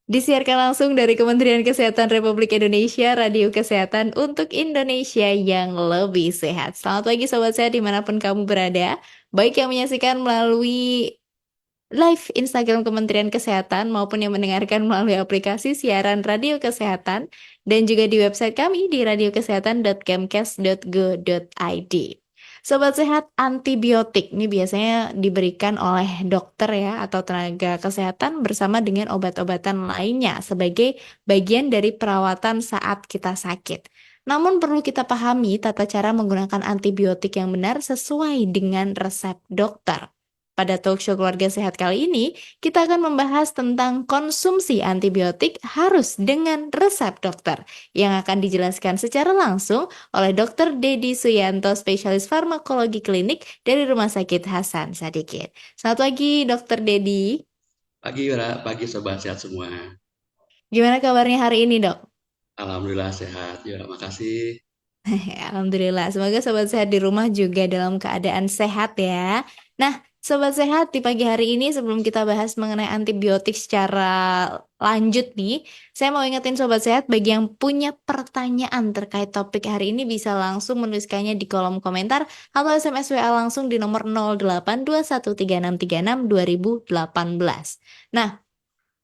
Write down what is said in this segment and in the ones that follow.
Disiarkan langsung dari Kementerian Kesehatan Republik Indonesia, Radio Kesehatan untuk Indonesia yang lebih sehat. Selamat pagi Sobat Sehat dimanapun kamu berada. Baik yang menyaksikan melalui live Instagram Kementerian Kesehatan maupun yang mendengarkan melalui aplikasi siaran Radio Kesehatan dan juga di website kami di radiokesehatan.kemkes.go.id. Sobat sehat, antibiotik ini biasanya diberikan oleh dokter ya atau tenaga kesehatan bersama dengan obat-obatan lainnya sebagai bagian dari perawatan saat kita sakit. Namun perlu kita pahami tata cara menggunakan antibiotik yang benar sesuai dengan resep dokter. Pada talk show keluarga sehat kali ini, kita akan membahas tentang konsumsi antibiotik harus dengan resep dokter yang akan dijelaskan secara langsung oleh Dr. Dedi Suyanto, spesialis farmakologi klinik dari Rumah Sakit Hasan Sadikin. Selamat pagi, Dr. Dedi. Pagi, Wira. Pagi sobat sehat semua. Gimana kabarnya hari ini, Dok? Alhamdulillah sehat. Ya, makasih. Alhamdulillah, semoga sobat sehat di rumah juga dalam keadaan sehat ya. Nah, sobat sehat di pagi hari ini sebelum kita bahas mengenai antibiotik secara lanjut nih, saya mau ingetin sobat sehat bagi yang punya pertanyaan terkait topik hari ini bisa langsung menuliskannya di kolom komentar atau SMS WA langsung di nomor 082136362018. Nah,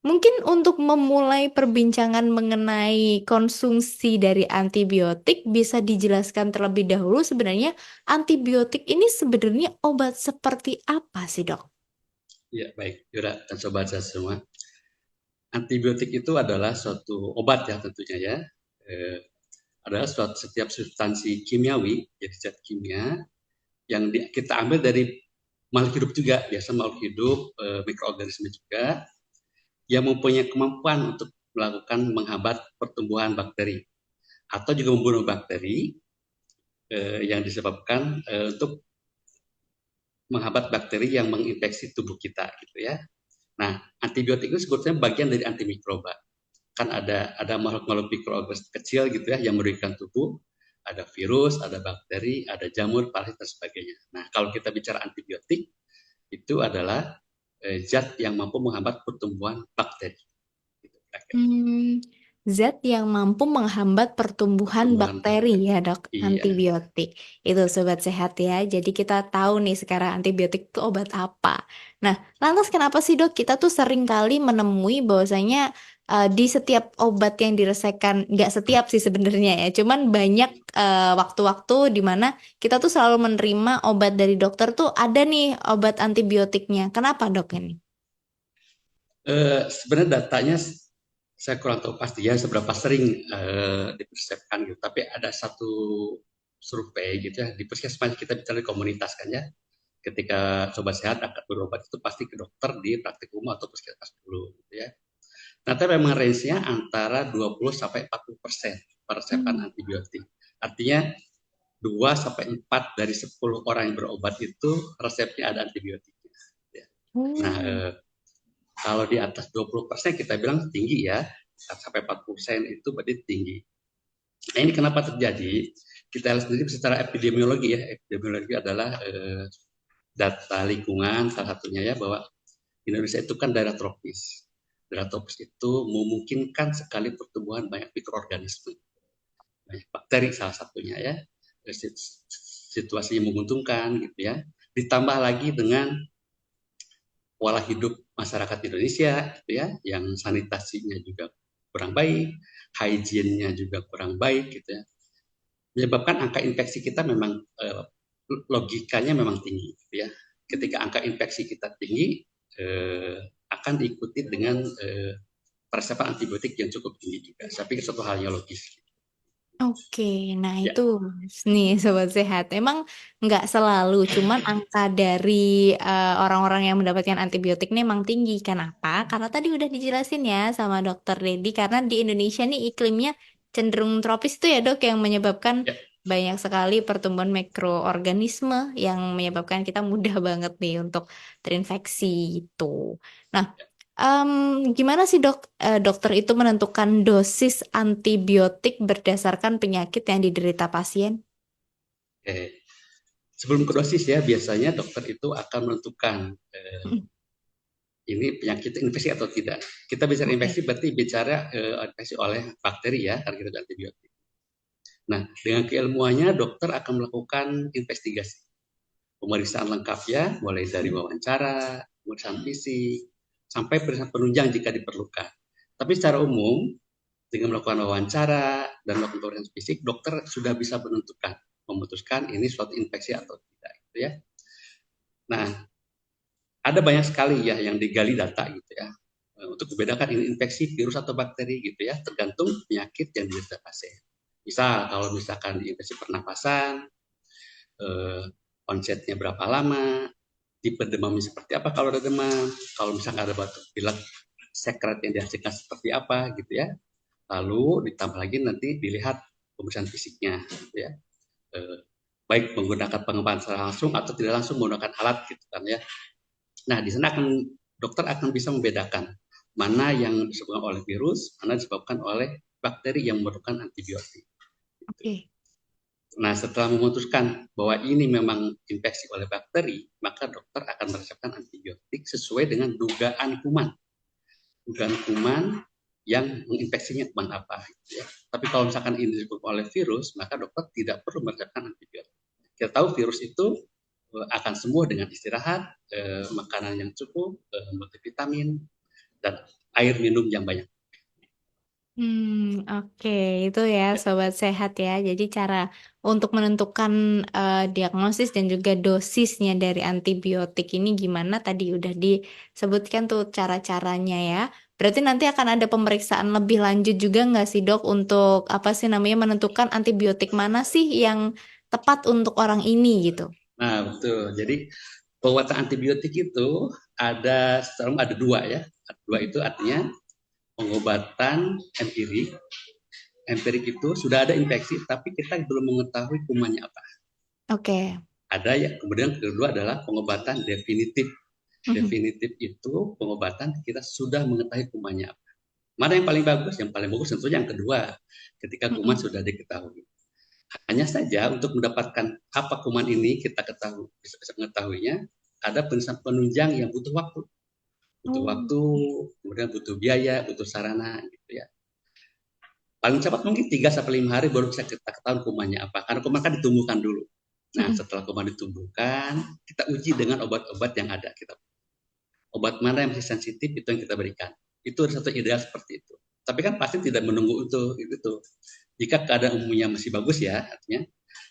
mungkin untuk memulai perbincangan mengenai konsumsi dari antibiotik bisa dijelaskan terlebih dahulu sebenarnya antibiotik ini sebenarnya obat seperti apa sih, Dok? Ya, baik. Wira dan sobat sehat semua. Antibiotik itu adalah suatu obat ya tentunya ya. Eh, Adalah setiap substansi kimiawi, jadi zat kimia yang kita ambil dari makhluk hidup juga, biasa makhluk hidup, mikroorganisme juga, yang mempunyai kemampuan untuk melakukan menghambat pertumbuhan bakteri atau juga membunuh bakteri yang disebabkan untuk menghambat bakteri yang menginfeksi tubuh kita gitu ya. Nah, antibiotik itu sebetulnya bagian dari antimikroba. Kan ada makhluk-makhluk mikroorganisme kecil gitu ya yang merugikan tubuh, ada virus, ada bakteri, ada jamur, parasit dan sebagainya. Nah, kalau kita bicara antibiotik itu adalah zat yang mampu menghambat pertumbuhan bakteri. Gitu, Hmm, zat yang mampu menghambat pertumbuhan pertumbuhan bakteri bakteri. ya, Dok, Iya. antibiotik. Itu sobat sehat ya. Jadi kita tahu nih sekarang antibiotik itu obat apa. Nah, lantas kenapa sih, Dok, kita tuh sering kali menemui bahwasanya di setiap obat yang diresepkan, nggak setiap sih sebenarnya ya, cuman banyak waktu-waktu di mana kita tuh selalu menerima obat dari dokter tuh ada nih obat antibiotiknya. Kenapa, Dok, ini? Sebenarnya datanya saya kurang tahu pasti ya seberapa sering dipersepkan gitu. Tapi ada satu survei gitu ya di puskesmas, kita bicara di komunitas kan ya. Ketika sobat sehat akan berobat itu pasti ke dokter di praktik umum atau puskesmas dulu gitu ya. Nah, tapi memang range-nya antara 20 sampai 40% persepan Hmm. antibiotik. Artinya 2 sampai 4 dari 10 orang yang berobat itu resepnya ada antibiotik. Ya. Nah, Oh. kalau di atas 20% kita bilang tinggi ya, sampai 40% itu berarti tinggi. Nah, ini kenapa terjadi? Kita lihat sendiri secara epidemiologi ya. Epidemiologi adalah data lingkungan salah satunya ya, bahwa Indonesia itu kan daerah tropis. Daerah tropis itu memungkinkan sekali pertumbuhan banyak mikroorganisme, banyak bakteri salah satunya ya. Situasi yang menguntungkan gitu ya. Ditambah lagi dengan pola hidup masyarakat Indonesia gitu ya, yang sanitasinya juga kurang baik, hygiene-nya juga kurang baik gitu ya. Menyebabkan angka infeksi kita memang logikanya memang tinggi gitu ya. Ketika angka infeksi kita tinggi, akan diikuti dengan persiapan antibiotik yang cukup tinggi juga. Saya pikir satu hal yang logis. Oke, nah Ya, itu nih sobat sehat. Emang nggak selalu, cuman angka dari orang-orang yang mendapatkan antibiotik ini emang tinggi. Kenapa? Karena tadi udah dijelasin ya sama Dokter Dedi. Karena di Indonesia nih iklimnya cenderung tropis itu ya dok, yang menyebabkan ya, banyak sekali pertumbuhan mikroorganisme yang menyebabkan kita mudah banget nih untuk terinfeksi itu. Nah, gimana sih dok, dokter itu menentukan dosis antibiotik berdasarkan penyakit yang diderita pasien? eh, sebelum ke dosis ya, biasanya dokter itu akan menentukan Mm. ini penyakit infeksi atau tidak. Kita bicara Oke. infeksi berarti bicara infeksi oleh bakteri ya, karena kita ada antibiotik. Nah, dengan keilmuannya dokter akan melakukan investigasi. Pemeriksaan lengkap ya, mulai dari wawancara, pemeriksaan fisik, sampai pemeriksaan penunjang jika diperlukan. Tapi secara umum, dengan melakukan wawancara dan melakukan pemeriksaan fisik, dokter sudah bisa memutuskan ini suatu infeksi atau tidak, gitu ya. Nah, ada banyak sekali ya yang digali data gitu ya, untuk membedakan ini infeksi virus atau bakteri gitu ya, tergantung penyakit yang diderita pasien. Misal kalau misalkan di infeksi pernapasan, eh, onsetnya berapa lama, tipe demamnya seperti apa kalau ada demam, kalau misalkan ada batuk pilek, sekret yang dihasilkan seperti apa gitu ya. Lalu ditambah lagi nanti dilihat pemeriksaan fisiknya gitu ya. Eh, Baik menggunakan pengembangan secara langsung atau tidak langsung menggunakan alat gitu kan ya. Nah, di sana dokter akan bisa membedakan mana yang disebabkan oleh virus, mana disebabkan oleh bakteri yang memerlukan antibiotik. Oke. Nah, setelah memutuskan bahwa ini memang infeksi oleh bakteri, maka dokter akan meresepkan antibiotik sesuai dengan dugaan kuman. Dugaan kuman yang menginfeksinya kuman apa. Gitu ya. Tapi kalau misalkan ini disebabkan oleh virus, maka dokter tidak perlu meresepkan antibiotik. Kita tahu virus itu akan sembuh dengan istirahat, makanan yang cukup, multivitamin, dan air minum yang banyak. Oke, itu ya sobat sehat ya. Jadi cara untuk menentukan diagnosis dan juga dosisnya dari antibiotik ini gimana tadi udah disebutkan tuh cara-caranya ya. Berarti nanti akan ada pemeriksaan lebih lanjut juga nggak sih dok untuk apa sih namanya menentukan antibiotik mana sih yang tepat untuk orang ini gitu. Nah, betul. Jadi pengobatan antibiotik itu ada dua ya. Dua itu artinya pengobatan empirik. Empirik itu sudah ada infeksi, tapi kita belum mengetahui kumannya apa. Oke. Ada ya. Kemudian kedua adalah pengobatan definitif. Mhm. Definitif itu pengobatan kita sudah mengetahui kumannya apa. Mana yang paling bagus? Yang paling bagus tentunya yang kedua, ketika kuman Mhm. sudah diketahui. Hanya saja untuk mendapatkan apa kuman ini kita ketahui, bisa mengetahuinya, ada penunjang yang butuh waktu. Butuh Oh. waktu, kemudian butuh biaya, butuh sarana gitu ya. Paling cepat mungkin 3 sampai 5 hari baru bisa kita ketahui kumannya apa. Karena kuman kan ditumbuhkan dulu. Nah, Mhm. setelah kuman ditumbuhkan, kita uji dengan obat-obat yang ada. Obat mana yang masih sensitif itu yang kita berikan. Itu satu ideal seperti itu. Tapi kan pasien tidak menunggu itu. Jika keadaan umumnya masih bagus ya, artinya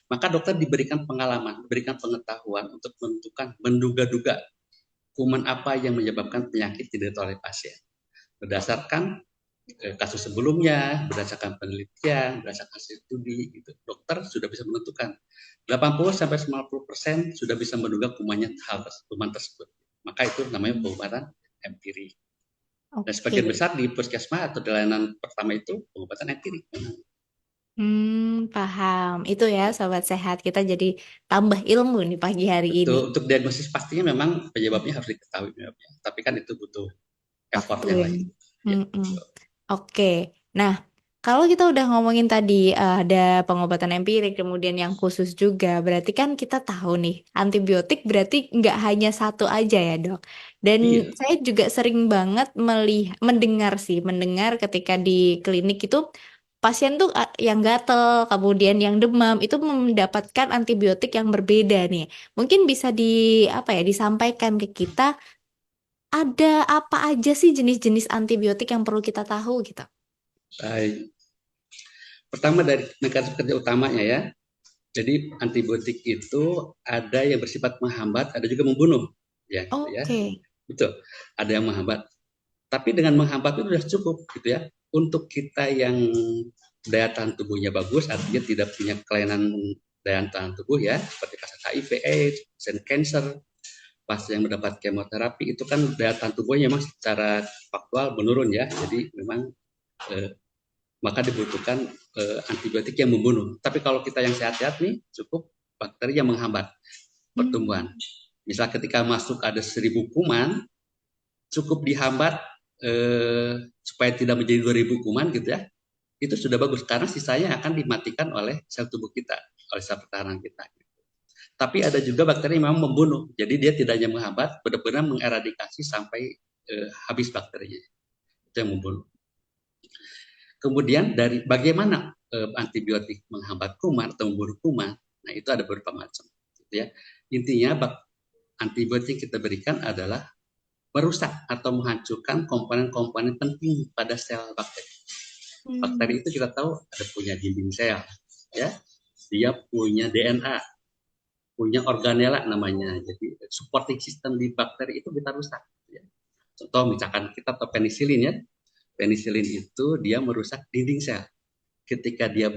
maka dokter diberikan pengalaman, diberikan pengetahuan untuk menentukan, menduga-duga kuman apa yang menyebabkan penyakit diderita oleh pasien. Berdasarkan kasus sebelumnya, berdasarkan penelitian, berdasarkan studi, gitu. Dokter sudah bisa menentukan 80-90% sudah bisa menduga kuman tersebut. Maka itu namanya pengobatan empirik. Dan Oke. sebagian besar di puskesmas atau di layanan pertama itu pengobatan empirik. Paham. Itu ya, sobat sehat. Kita jadi tambah ilmu nih pagi hari ini. Betul, untuk diagnosis pastinya memang penyebabnya harus diketahui penyebabnya. Tapi kan itu butuh effort Waktu yang yang. lain. Ya, Mm-mm. betul. Oke. Nah, kalau kita udah ngomongin tadi ada pengobatan empirik, kemudian yang khusus juga, berarti kan kita tahu nih, antibiotik berarti nggak hanya satu aja ya, dok. Dan Iya, saya juga sering banget mendengar ketika di klinik itu pasien tuh yang gatel, kemudian yang demam itu mendapatkan antibiotik yang berbeda nih. Mungkin bisa apa ya disampaikan ke kita ada apa aja sih jenis-jenis antibiotik yang perlu kita tahu gitu. baik. Pertama dari mekanisme kerja utamanya ya. Jadi antibiotik itu ada yang bersifat menghambat, ada juga membunuh. Ya, gitu ya. Oke. Betul. Ada yang menghambat. Tapi dengan menghambat itu sudah cukup gitu ya. Untuk kita yang daya tahan tubuhnya bagus, artinya tidak punya kelainan daya tahan tubuh ya, seperti kasus HIV, AIDS, cancer, pasien yang mendapat kemoterapi itu kan daya tahan tubuhnya memang secara faktual menurun ya. Jadi memang eh, maka dibutuhkan antibiotik yang membunuh. Tapi kalau kita yang sehat-sehat nih cukup bakteri yang menghambat Hmm. pertumbuhan. Misal ketika masuk ada 1.000 kuman, cukup dihambat supaya tidak menjadi 2.000 kuman gitu ya. Itu sudah bagus karena sisanya akan dimatikan oleh sel tubuh kita, oleh sel pertahanan kita. Tapi ada juga bakteri yang memang membunuh. Jadi dia tidak hanya menghambat, benar-benar mengeradikasi sampai habis bakterinya, itu yang membunuh. Kemudian dari bagaimana antibiotik menghambat kuman atau membunuh kuman, nah itu ada beberapa macam. Gitu ya. Intinya antibiotik yang kita berikan adalah merusak atau menghancurkan komponen-komponen penting pada sel bakteri. Bakteri Hmm. itu kita tahu ada punya dinding sel, ya, dia punya DNA, punya organela namanya. Jadi supporting system di bakteri itu kita rusak. Ya. Contoh misalkan kita tahu penisilin ya, penisilin itu dia merusak dinding sel. Ketika dia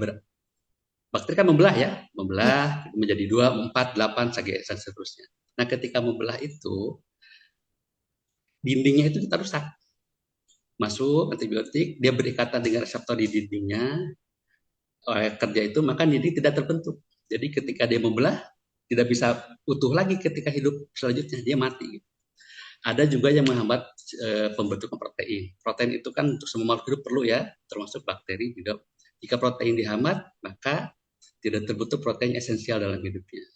bakteri kan membelah ya, Ya. membelah menjadi 2, 4, 8, dan seterusnya. Nah ketika membelah itu, dindingnya itu kita rusak. Masuk antibiotik, dia berikatan dengan reseptor di dindingnya, kerja itu maka dinding tidak terbentuk. Jadi ketika dia membelah, tidak bisa utuh lagi ketika hidup selanjutnya, dia mati. Ada juga yang menghambat pembentukan protein. Protein itu kan untuk semua makhluk hidup perlu ya, termasuk bakteri juga. Jika protein dihambat, maka tidak terbentuk protein esensial dalam hidupnya.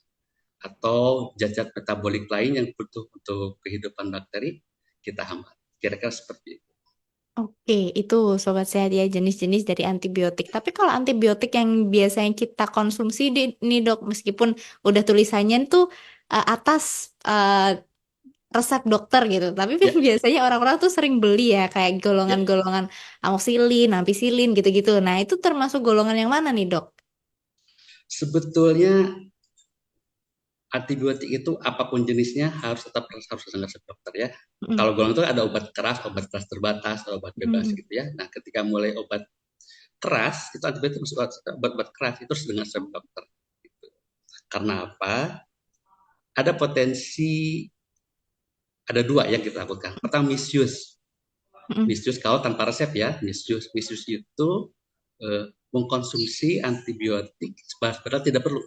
Atau zat-zat metabolik lain yang butuh untuk kehidupan bakteri, kita hambat. Kira-kira seperti itu. Oke, itu sobat sehat ya jenis-jenis dari antibiotik. Tapi kalau antibiotik yang biasanya kita konsumsi nih dok, meskipun udah tulisannya tuh atas resep dokter gitu, tapi kan Ya, biasanya orang-orang tuh sering beli ya kayak ya. golongan-golongan amoxilin, ampicillin gitu-gitu. Nah itu termasuk golongan yang mana nih dok? Sebetulnya antibiotik itu apapun jenisnya harus dengar resep dokter ya. Mm, Kalau golongan itu ada obat keras terbatas, obat bebas mm, gitu ya. Nah, ketika mulai obat keras, itu antibiotik masuk obat keras itu harus dengan resep dokter. Gitu. Karena apa? Ada potensi, ada dua yang kita lakukan. Pertama misuse. mm, Misuse kalau tanpa resep ya. Misuse itu mengkonsumsi antibiotik padahal tidak perlu.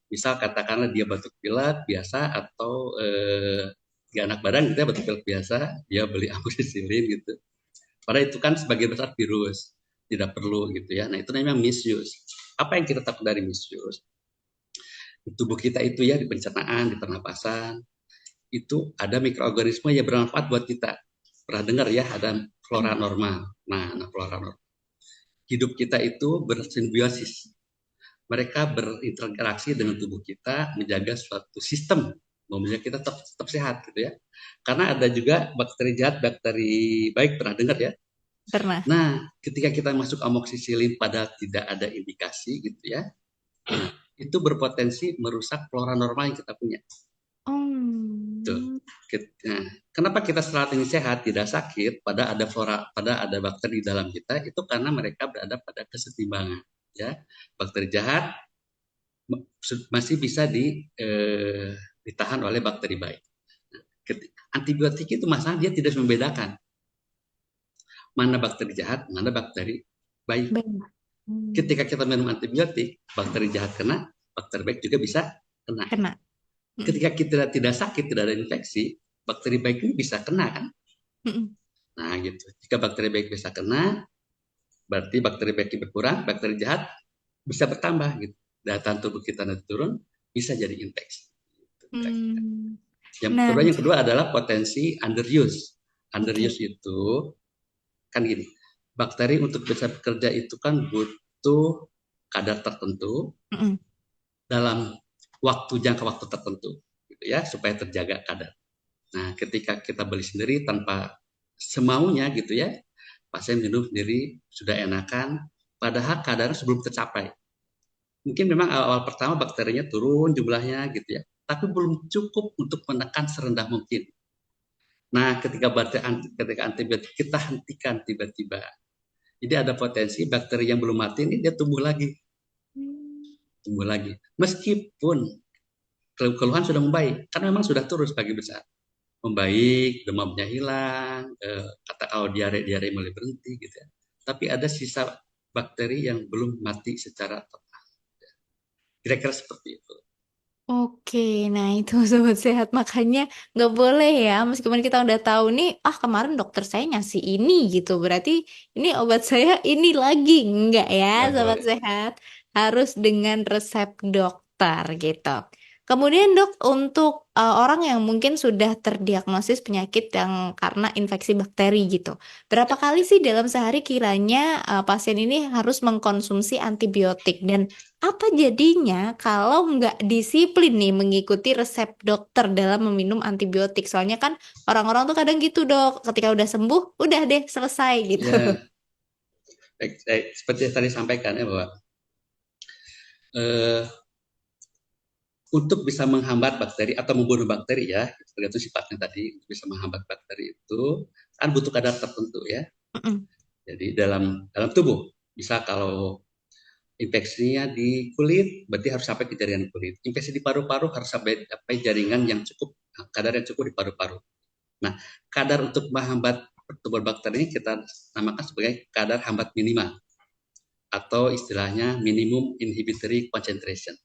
Misal katakanlah dia batuk pilek biasa atau gak enak badan gitu ya, batuk pilek biasa, dia beli amoxicillin gitu. Padahal itu kan sebagian besar virus, tidak perlu gitu ya. Nah itu namanya misuse. Apa yang kita takut dari misuse? Di tubuh kita itu ya, di pencernaan, di pernapasan, itu ada mikroorganisme yang bermanfaat buat kita. Pernah dengar ya, ada flora mm. normal. Nah flora normal. Hidup kita itu bersimbiosis. Mereka berinteraksi dengan tubuh kita, menjaga suatu sistem, menjaga kita tetap sehat gitu ya. Karena ada juga bakteri jahat, bakteri baik, pernah dengar ya. Pernah. Nah, ketika kita masuk amoxicillin padahal tidak ada indikasi gitu ya, itu berpotensi merusak flora normal yang kita punya. Tuh. Hmm. Nah, kenapa kita saat ini sehat, tidak sakit, pada ada flora, pada ada bakteri di dalam kita, itu karena mereka berada pada kesetimbangan. Ya, bakteri jahat masih bisa ditahan oleh bakteri baik. Antibiotik itu masalah dia tidak membedakan mana bakteri jahat, mana bakteri baik. Benar. Hmm. Ketika kita minum antibiotik, bakteri jahat kena, bakteri baik juga bisa kena. Kena. Mm, Ketika kita tidak sakit, tidak ada infeksi, bakteri baik ini bisa kena kan? mm, Nah gitu. Jika bakteri baik bisa kena, berarti bakteri baik berkurang, bakteri jahat bisa bertambah gitu. Daya tahan tubuh kita nanti turun, bisa jadi infeksi. mm. Nah, Yang kedua adalah potensi underuse. oke. Underuse itu kan gini, bakteri untuk bisa bekerja itu kan butuh kadar tertentu Mm, dalam jangka waktu tertentu, gitu ya, supaya terjaga kadar. Nah, ketika kita beli sendiri tanpa semaunya gitu ya, pasien minum sendiri sudah enakan, padahal kadarnya sebelum tercapai. Mungkin memang awal pertama bakterinya turun jumlahnya gitu ya, tapi belum cukup untuk menekan serendah mungkin. Nah, ketika antibiotik kita hentikan tiba-tiba, jadi ada potensi bakteri yang belum mati ini dia mm. tumbuh lagi. Meskipun keluhan sudah membaik, karena memang sudah turun sebagai besar. Membaik, demamnya hilang, kata kalau diare mulai berhenti gitu ya. Tapi ada sisa bakteri yang belum mati secara total. Kira-kira seperti itu. Oke, nah itu sobat sehat makanya nggak boleh ya meskipun kita udah tahu nih, ah kemarin dokter saya ngasih ini gitu, berarti ini obat saya ini lagi nggak ya Nggak sobat boleh. sehat harus dengan resep dokter gitu. Kemudian dok, untuk orang yang mungkin sudah terdiagnosis penyakit yang karena infeksi bakteri gitu, berapa Ya, kali sih dalam sehari kiranya pasien ini harus mengkonsumsi antibiotik dan apa jadinya kalau nggak disiplin nih mengikuti resep dokter dalam meminum antibiotik? Soalnya kan orang-orang tuh kadang gitu dok, ketika udah sembuh, udah deh selesai gitu. ya, seperti yang tadi sampaikan ya bahwa eh, untuk bisa menghambat bakteri atau membunuh bakteri ya, tergantung sifatnya tadi, untuk bisa menghambat bakteri itu kan butuh kadar tertentu ya. Mm-mm. Jadi dalam dalam tubuh bisa kalau infeksinya di kulit, berarti harus sampai ke jaringan kulit. Infeksi di paru-paru harus sampai jaringan yang cukup, kadar yang cukup di paru-paru. Nah, kadar untuk menghambat pertumbuhan bakteri ini kita namakan sebagai kadar hambat minimal atau istilahnya minimum inhibitory concentration.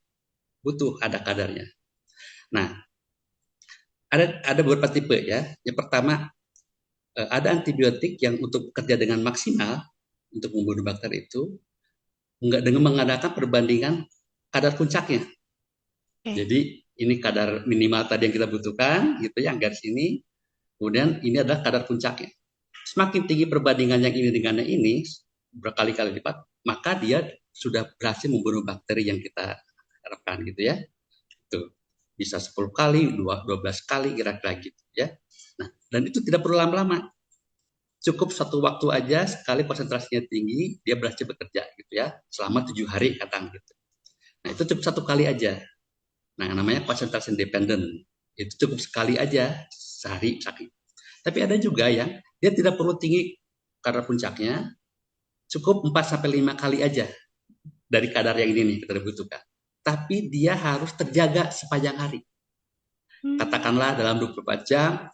Butuh ada kadarnya. Nah, ada beberapa tipe ya. Yang pertama, ada antibiotik yang untuk bekerja dengan maksimal untuk membunuh bakteri itu enggak dengan mengadakan perbandingan kadar puncaknya. Oke. Jadi ini kadar minimal tadi yang kita butuhkan, gitu ya, garis ini. Kemudian ini adalah kadar puncaknya. Semakin tinggi perbandingan yang ini dengan yang ini, berkali-kali lipat, maka dia sudah berhasil membunuh bakteri yang kita harapkan, gitu ya. Itu bisa 10 kali, 12 kali, kira-kira gitu ya. Nah, dan itu tidak perlu lama-lama. Cukup satu waktu aja, sekali konsentrasinya tinggi, dia berhasil bekerja, gitu ya. Selama 7 hari, katakan gitu. Nah, itu cukup satu kali aja. Nah, namanya concentration dependent. Itu cukup sekali aja, sehari sakit. Tapi ada juga yang dia tidak perlu tinggi kadar puncaknya, cukup 4 sampai 5 kali aja dari kadar yang ini nih kita butuhkan. Tapi dia harus terjaga sepanjang hari. Hmm. Katakanlah dalam 24 jam,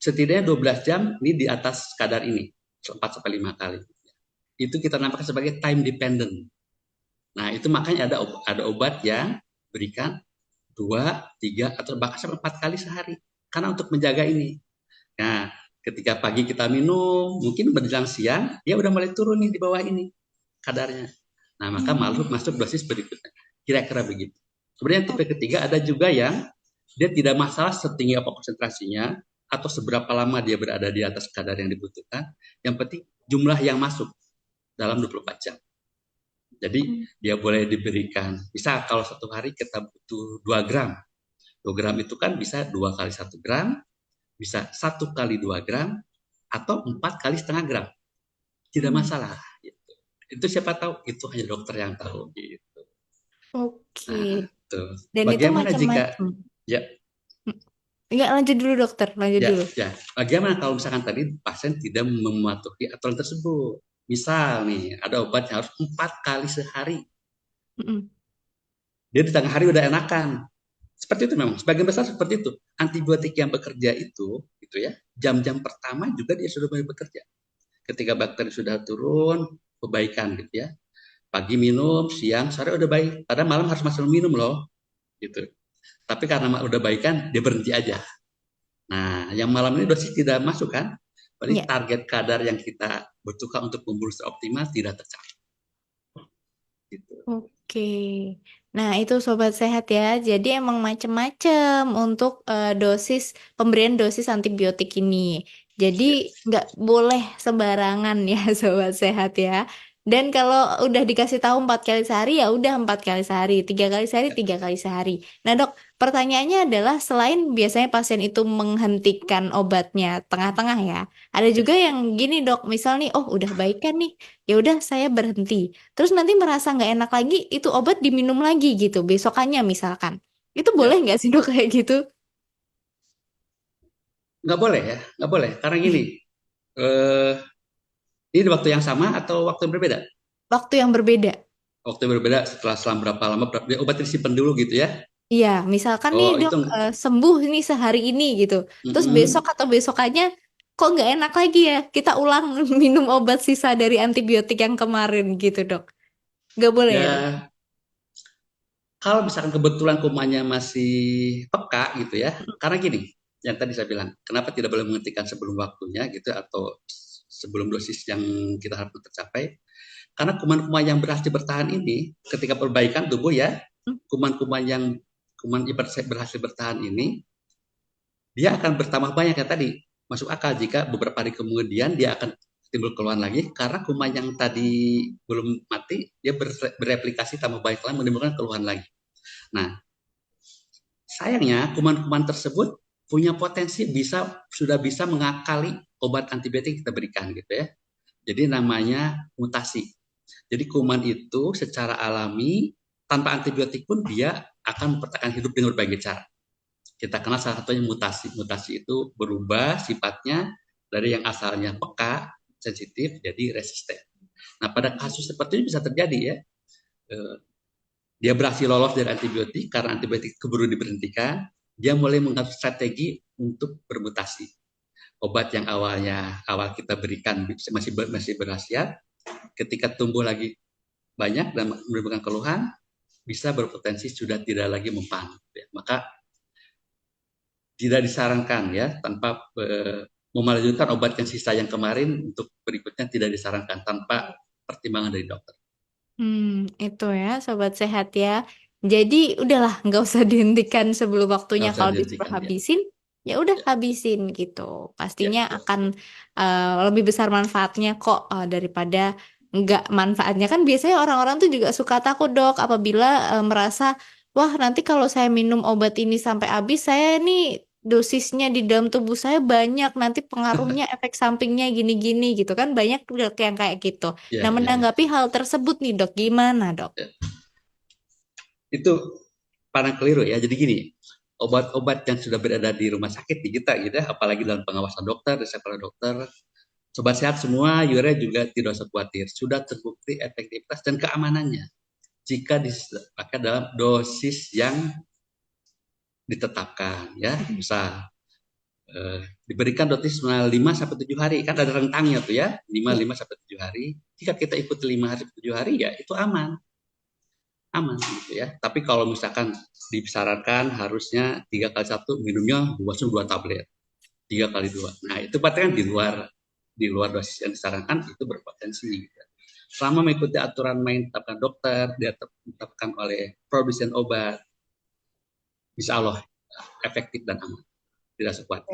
setidaknya 12 jam ini di atas kadar ini, 4 sampai 5 kali. Itu kita namakan sebagai time dependent. Nah, itu makanya ada obat yang berikan 2, 3, atau bahkan sampai 4 kali sehari. Karena untuk menjaga ini. Nah, ketika pagi kita minum, mungkin menjelang siang, dia udah mulai turun nih di bawah ini kadarnya. Nah, maka Hmm. masuk dosis berikutnya. Kira-kira begitu. Kemudian tipe ketiga ada juga yang dia tidak masalah setinggi apa konsentrasinya atau seberapa lama dia berada di atas kadar yang dibutuhkan. Yang penting jumlah yang masuk dalam 24 jam. Jadi Hmm. dia boleh diberikan, bisa kalau satu hari kita butuh 2 gram. 2 gram itu kan bisa 2 kali 1 gram, bisa 1 kali 2 gram, atau 4 kali 1/2 gram. Tidak Hmm. masalah. Gitu. Itu siapa tahu, itu hanya dokter yang tahu. Gitu. Oke. Nah, tuh. Dan itu Bagaimana jika, macam-macam. ya, Enggak, lanjut dulu dokter, lanjut ya, dulu. ya, bagaimana kalau misalkan tadi pasien tidak mematuhi aturan tersebut? Misal nih, ada obat yang harus 4 kali sehari. Mm-mm. Dia di tengah hari udah enakan. Seperti itu memang, sebagian besar seperti itu. Antibiotik yang bekerja itu, gitu ya, jam-jam pertama juga dia sudah mulai bekerja. Ketika bakteri sudah turun, perbaikan gitu ya. Pagi minum, siang, sore udah baik. Padahal malam harus masih minum loh, gitu. Tapi karena udah baikan, dia berhenti aja. Nah, yang malam ini dosis tidak masuk kan? Berarti Ya, target kadar yang kita butuhkan untuk membunuh secara optimal tidak tercapai. Gitu. oke. Nah, itu sobat sehat ya. Jadi emang macem-macem untuk pemberian dosis antibiotik ini. Jadi Ya, nggak boleh sembarangan ya, sobat sehat ya. Dan kalau udah dikasih tahu 4 kali sehari, ya udah 4 kali sehari. 3 kali sehari, ya, 3 kali sehari. Nah, dok, pertanyaannya adalah selain biasanya pasien itu menghentikan obatnya tengah-tengah ya, ada ya. juga yang gini dok, misal nih, oh udah baikan nih, ya udah saya berhenti. Terus nanti merasa nggak enak lagi, itu obat diminum lagi gitu, besokannya misalkan. Itu boleh Ya. nggak sih dok kayak gitu? Nggak boleh ya, nggak boleh. Karena gini, eh, ini waktu yang sama atau waktu yang berbeda? Waktu yang berbeda. Waktu yang berbeda setelah selang berapa lama obat disimpan dulu gitu ya? Iya, misalkan nih Oh dok itu, sembuh nih sehari ini gitu. Terus besok mm-mm. atau besokannya kok nggak enak lagi ya? Kita ulang minum obat sisa dari antibiotik yang kemarin gitu dok. Nggak boleh ya dok? Ya kalau misalkan kebetulan kumannya masih peka gitu ya, karena gini, yang tadi saya bilang, kenapa tidak boleh menghentikan sebelum waktunya gitu atau sebelum dosis yang kita harapkan tercapai? Karena kuman-kuman yang berhasil bertahan ini, ketika perbaikan tubuh ya, kuman-kuman yang kuman berhasil bertahan ini, dia akan bertambah banyak ya tadi. Masuk akal jika beberapa hari kemudian dia akan timbul keluhan lagi karena kuman yang tadi belum mati dia bereplikasi tambah banyak lagi menimbulkan keluhan lagi. Nah, sayangnya kuman-kuman tersebut punya potensi sudah bisa mengakali obat antibiotik kita berikan gitu ya. Jadi namanya mutasi. Jadi kuman itu secara alami tanpa antibiotik pun dia akan mempertahankan hidup dengan berbagai cara. Kita kenal salah satunya mutasi. Mutasi itu berubah sifatnya dari yang asalnya peka, sensitif, jadi resisten. Nah, pada kasus seperti ini bisa terjadi ya. Dia berhasil lolos dari antibiotik karena antibiotik keburu diberhentikan. Dia mulai mengambil strategi untuk bermutasi. Obat yang awal kita berikan masih berkhasiat, ketika tumbuh lagi banyak dan menimbulkan keluhan, bisa berpotensi sudah tidak lagi mempan. Maka tidak disarankan ya tanpa melanjutkan obat yang sisa yang kemarin untuk berikutnya tidak disarankan tanpa pertimbangan dari dokter. Itu ya, sobat sehat ya. Jadi udahlah, nggak usah dihentikan sebelum Nggak waktunya. usah Kalau disuruh dihentikan ya. habisin, ya udah Ya, habisin gitu. ya, Pastinya ya. akan lebih besar manfaatnya kok daripada nggak manfaatnya. Kan biasanya orang-orang tuh juga suka takut dok apabila merasa, wah nanti kalau saya minum obat ini sampai habis, saya nih dosisnya di dalam tubuh saya banyak, nanti pengaruhnya efek sampingnya gini-gini gitu kan. Banyak dok yang kayak gitu. Ya, Nah, ya, ya, menanggapi hal tersebut nih, Dok, gimana, Dok? ya. Itu pandang keliru ya. Jadi gini, obat-obat yang sudah berada di rumah sakit di kita gitu ya, apalagi dalam pengawasan dokter, resep para dokter, sobat sehat semua, Yura juga tidak usah khawatir. Sudah terbukti efektivitas dan keamanannya jika dipakai dalam dosis yang ditetapkan ya. Misal diberikan dosis 5 sampai 7 hari, kan ada rentangnya tuh ya, Ya. 5 sampai 7 hari. Jika kita ikuti 5 hari 7 hari ya itu aman. Aman gitu ya. Tapi kalau misalkan disarankan harusnya 3 kali 1 minumnya langsung 2 tablet. 3 kali 2. Nah, itu berarti kan di luar dosis yang disarankan itu berpotensi. Gitu. Selama mengikuti aturan main ditetapkan dokter, ditetapkan oleh produsen obat, insya Allah efektif dan aman. Tidak sekuat.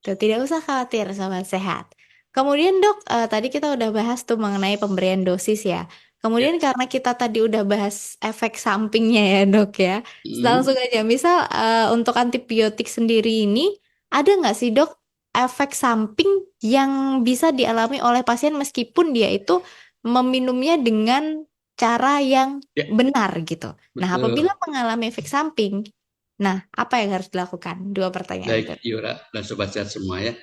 Tuh, tidak usah khawatir, Sobat Sehat. Kemudian, Dok, tadi kita udah bahas tuh mengenai pemberian dosis ya. Ya. Kemudian karena kita tadi udah bahas efek sampingnya ya, Dok ya. Hmm. Langsung aja, misal untuk antibiotik sendiri ini, ada nggak sih, Dok, efek samping yang bisa dialami oleh pasien meskipun dia itu meminumnya dengan cara yang Ya, benar gitu. Nah, apabila betul. mengalami efek samping, nah, apa yang harus dilakukan? Dua pertanyaan itu. Baik, Yura dan sobat sehat semua ya.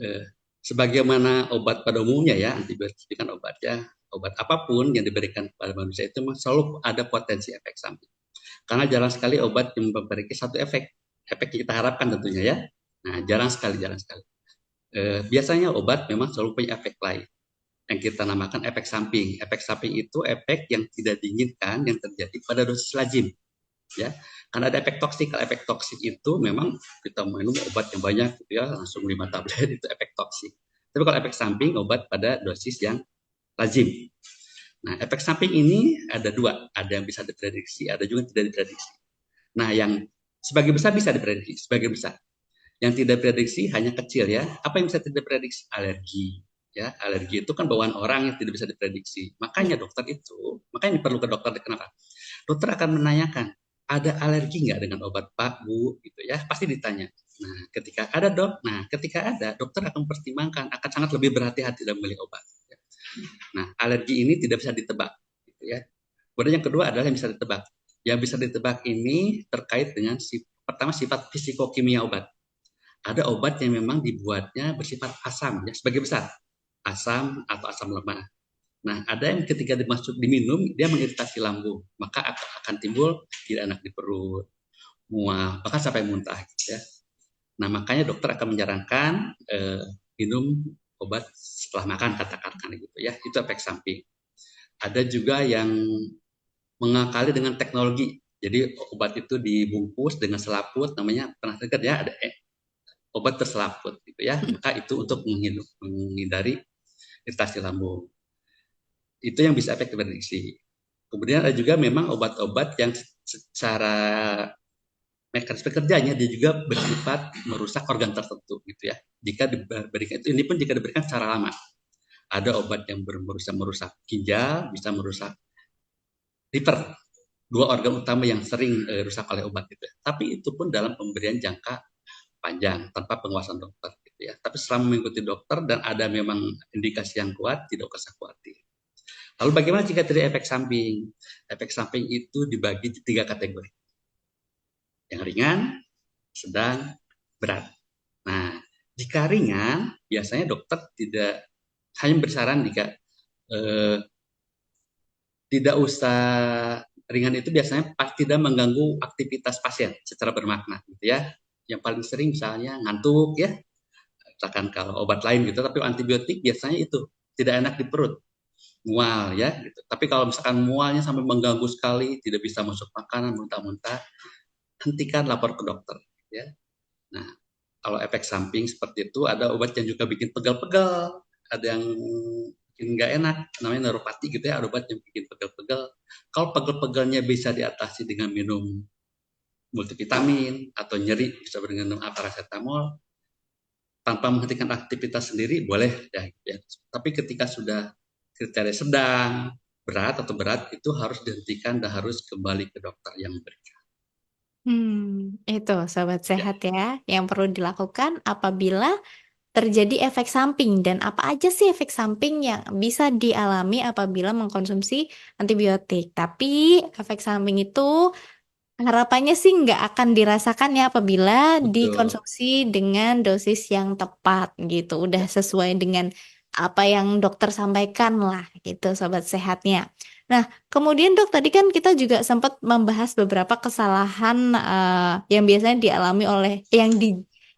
Eh, Sebagaimana obat pada umumnya ya, antibiotik kan obatnya, obat apapun yang diberikan kepada manusia itu selalu ada potensi efek samping. Karena jarang sekali obat yang memiliki satu efek yang kita harapkan tentunya ya. Nah, jarang sekali. Biasanya obat memang selalu punya efek lain yang kita namakan efek samping. Efek samping itu efek yang tidak diinginkan yang terjadi pada dosis lazim, ya. Karena ada efek toksik. Kalau efek toksik itu memang kita minum obat yang banyak, gitu ya, langsung 5 tablet itu efek toksik. Tapi kalau efek samping obat pada dosis yang lazim. Nah, efek samping ini ada dua, ada yang bisa diprediksi, ada juga yang tidak diprediksi. Nah, yang sebagian besar bisa diprediksi, sebagian besar. Yang tidak diprediksi hanya kecil ya. Apa yang bisa tidak diprediksi? Alergi. Ya, alergi itu kan bawaan orang yang tidak bisa diprediksi. Makanya makanya perlu ke dokter. Kenapa? Dokter akan menanyakan, ada alergi nggak dengan obat Pak, Bu, gitu ya. Pasti ditanya. Nah, ketika ada ketika ada, dokter akan mempertimbangkan, akan sangat lebih berhati-hati dalam memilih obat. Nah, alergi ini tidak bisa ditebak, gitu ya. Kemudian yang kedua adalah yang bisa ditebak. Yang bisa ditebak ini terkait dengan pertama sifat fisikokimia obat. Ada obat yang memang dibuatnya bersifat asam ya, sebagai besar. Asam atau asam lemah. Nah, ada yang ketika diminum dia mengiritasi lambung, maka akan timbul tidak enak di perut, mual, bahkan sampai muntah gitu ya. Nah, makanya dokter akan menyarankan minum obat setelah makan katakan gitu ya. Itu efek samping. Ada juga yang mengakali dengan teknologi. Jadi obat itu dibungkus dengan selaput, namanya pernah dengar ya, ada obat terselaput gitu ya. Maka itu untuk menghindari iritasi lambung. Itu yang bisa efek prediksi. Kemudian ada juga memang obat-obat yang secara mekanisme kerjanya dia juga bersifat merusak organ tertentu gitu ya. Jika diberikan itu, ini pun jika diberikan secara lama. Ada obat yang merusak ginjal, bisa merusak liver, dua organ utama yang sering rusak oleh obat itu. Tapi itu pun dalam pemberian jangka panjang tanpa pengawasan dokter gitu ya. Tapi selama mengikuti dokter dan ada memang indikasi yang kuat, tidak usah khawatir. Lalu bagaimana jika terjadi efek samping? Efek samping itu dibagi di 3 kategori. Yang ringan, sedang, berat. Nah, jika ringan, biasanya dokter tidak hanya bersaran jika eh, tidak usah ringan itu biasanya tidak mengganggu aktivitas pasien secara bermakna gitu ya. Yang paling sering misalnya ngantuk ya, misalkan kalau obat lain gitu, tapi antibiotik biasanya itu tidak enak di perut, mual ya gitu. Tapi kalau misalkan mualnya sampai mengganggu sekali, tidak bisa masuk makanan, muntah-muntah, hentikan lapor ke dokter ya. Nah, kalau efek samping seperti itu ada obat yang juga bikin pegal-pegal, ada yang bikin nggak enak, namanya neuropati gitu ya, ada obat yang bikin pegal-pegal. Kalau pegal-pegalnya bisa diatasi dengan minum multivitamin atau nyeri bisa dengan minum paracetamol tanpa menghentikan aktivitas sendiri boleh ya. Tapi ketika sudah kriteria sedang, berat atau berat itu harus dihentikan dan harus kembali ke dokter yang memberikan. Itu sobat Ya, sehat ya, yang perlu dilakukan apabila terjadi efek samping dan apa aja sih efek samping yang bisa dialami apabila mengkonsumsi antibiotik. Tapi efek samping itu harapannya sih nggak akan dirasakan ya apabila betul. dikonsumsi dengan dosis yang tepat gitu. Udah Ya, sesuai dengan apa yang dokter sampaikan lah gitu sobat sehatnya. Nah, kemudian dok tadi kan kita juga sempat membahas beberapa kesalahan yang biasanya dialami oleh yang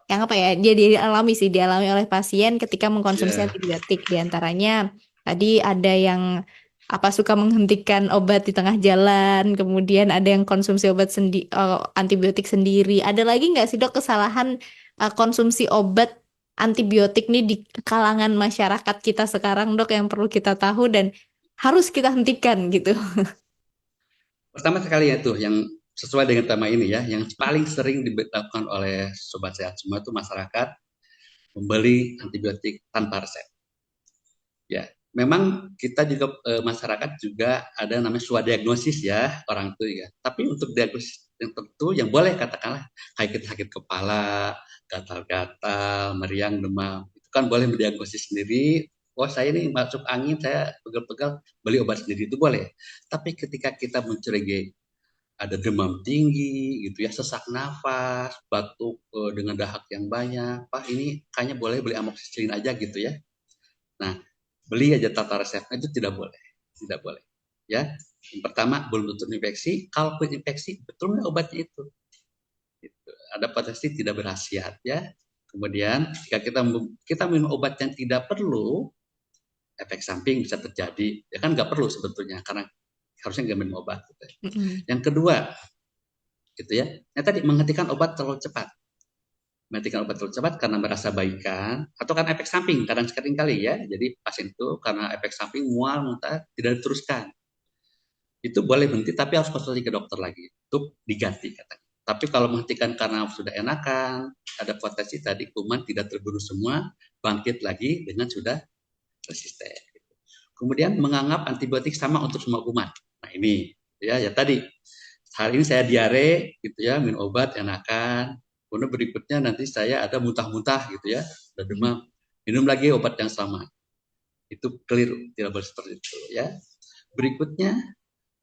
apa ya? Dia dialami sih dialami oleh pasien ketika mengkonsumsi ya. antibiotik. Di antaranya tadi ada yang apa suka menghentikan obat di tengah jalan, kemudian ada yang konsumsi antibiotik sendiri. Ada lagi nggak sih dok kesalahan konsumsi obat antibiotik nih di kalangan masyarakat kita sekarang dok yang perlu kita tahu dan harus kita hentikan gitu. Pertama sekali ya tuh yang sesuai dengan tema ini ya, yang paling sering dilakukan oleh sobat sehat semua itu masyarakat membeli antibiotik tanpa resep. Ya, memang kita juga masyarakat juga ada namanya swadiagnosis ya orang itu ya. Tapi untuk diagnosis yang tentu yang boleh katakanlah kayak kita sakit kepala, gatal-gatal, meriang, demam, itu kan boleh mendiagnosis sendiri. Oh saya ini masuk angin, saya pegal-pegal, beli obat sendiri itu boleh. Tapi ketika kita mencurigai ada demam tinggi gitu ya, sesak nafas, batuk dengan dahak yang banyak, Pak ini kayaknya boleh beli amoxicillin aja gitu ya. Nah, beli aja tata resepnya itu tidak boleh, tidak boleh. Ya, yang pertama belum tentu infeksi, kalaupun infeksi betul nggak obatnya itu? Gitu. Ada potensi tidak berhasiat ya. Kemudian jika kita minum obat yang tidak perlu, efek samping bisa terjadi. Ya kan nggak perlu sebetulnya karena harusnya nggak minum obat. Gitu. Mm-mm. Yang kedua, gitu ya. Yang tadi menghentikan obat terlalu cepat. Menghentikan obat terlalu cepat karena merasa baikan atau karena efek samping kadang sering kali ya. Jadi pasien itu karena efek samping mual muntah tidak diteruskan. Itu boleh berhenti tapi harus konsultasi ke dokter lagi untuk diganti katanya. Tapi kalau menghentikan karena sudah enakan, ada potensi tadi kuman tidak terbunuh semua, bangkit lagi dengan sudah resisten. Kemudian menganggap antibiotik sama untuk semua kuman. Nah ini ya tadi hari ini saya diare gitu ya, minum obat enakan. Kemudian berikutnya nanti saya ada muntah-muntah gitu ya, ada demam, minum lagi obat yang sama. Itu keliru, tidak boleh seperti itu ya. Berikutnya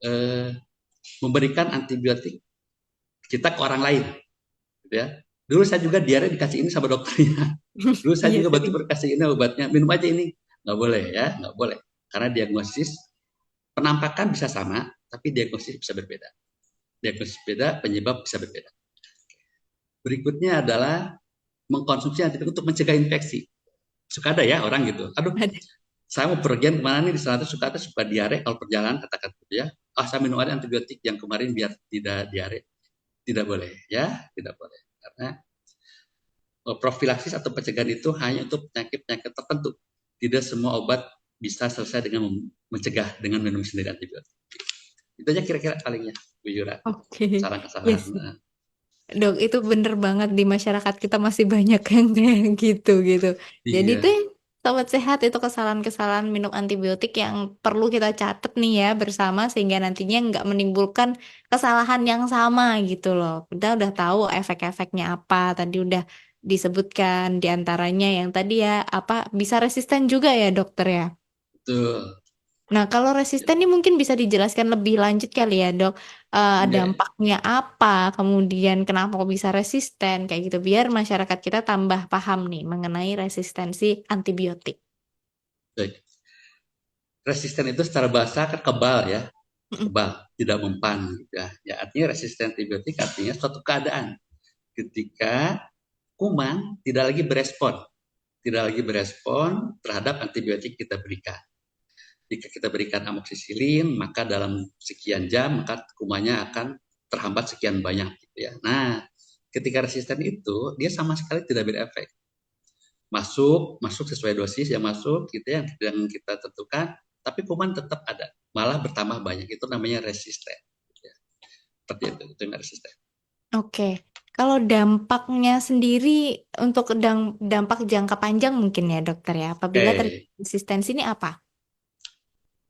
eh, memberikan antibiotik kita ke orang lain, gitu ya. Dulu saya juga diare dikasih ini sama dokternya. Dulu saya Iya juga bantu sering. berkasih ini obatnya, minum aja ini. Nggak boleh ya, nggak boleh. Karena diagnosis, penampakan bisa sama, tapi diagnosis bisa berbeda. Diagnosis beda, penyebab bisa berbeda. Berikutnya adalah mengkonsumsi antibiotik untuk mencegah infeksi. Suka ada ya orang gitu. Aduh, Ada. saya mau pergian kemana nih di sana tuh suka diare kalau perjalanan katakan gitu ya. Ah saya minum aja antibiotik yang kemarin biar tidak diare. Tidak boleh ya, tidak boleh. Karena profilaksis atau pencegahan itu hanya untuk penyakit-penyakit tertentu. Tidak semua obat bisa selesai dengan mencegah dengan minum sendiri antibiotik. Itu aja kira-kira palingnya, Bu Yura. Oke, Kesalahan-kesalahan. yes. Dok, itu bener banget di masyarakat kita masih banyak yang kayak gitu gitu. Jadi Iya, tuh sobat sehat itu kesalahan-kesalahan minum antibiotik yang perlu kita catat nih ya bersama sehingga nantinya nggak menimbulkan kesalahan yang sama gitu loh. Kita udah tahu efek-efeknya apa, tadi udah disebutkan diantaranya yang tadi ya apa bisa resisten juga ya dokter ya. betul. Nah, kalau resisten ini mungkin bisa dijelaskan lebih lanjut kali ya, Dok. Iya, Dampaknya apa, kemudian kenapa kok bisa resisten, kayak gitu. Biar masyarakat kita tambah paham nih mengenai resistensi antibiotik. baik. Resisten itu secara bahasa kan kebal ya, Mm-mm. kebal, tidak mempan gitu ya. Ya artinya resisten antibiotik artinya suatu keadaan ketika kuman tidak lagi berespon terhadap antibiotik kita berikan. Jika kita berikan amoksisilin, maka dalam sekian jam maka kumannya akan terhambat sekian banyak gitu ya. Nah, ketika resisten itu dia sama sekali tidak berefek. Masuk sesuai dosis yang masuk gitu ya, yang kita tentukan, tapi kuman tetap ada, malah bertambah banyak. Itu namanya resisten. Ya. Seperti itu yang resisten. Oke. Kalau dampaknya sendiri untuk dampak jangka panjang mungkin ya, Dokter ya. Apabila terjadi Oke, resistensi ini apa?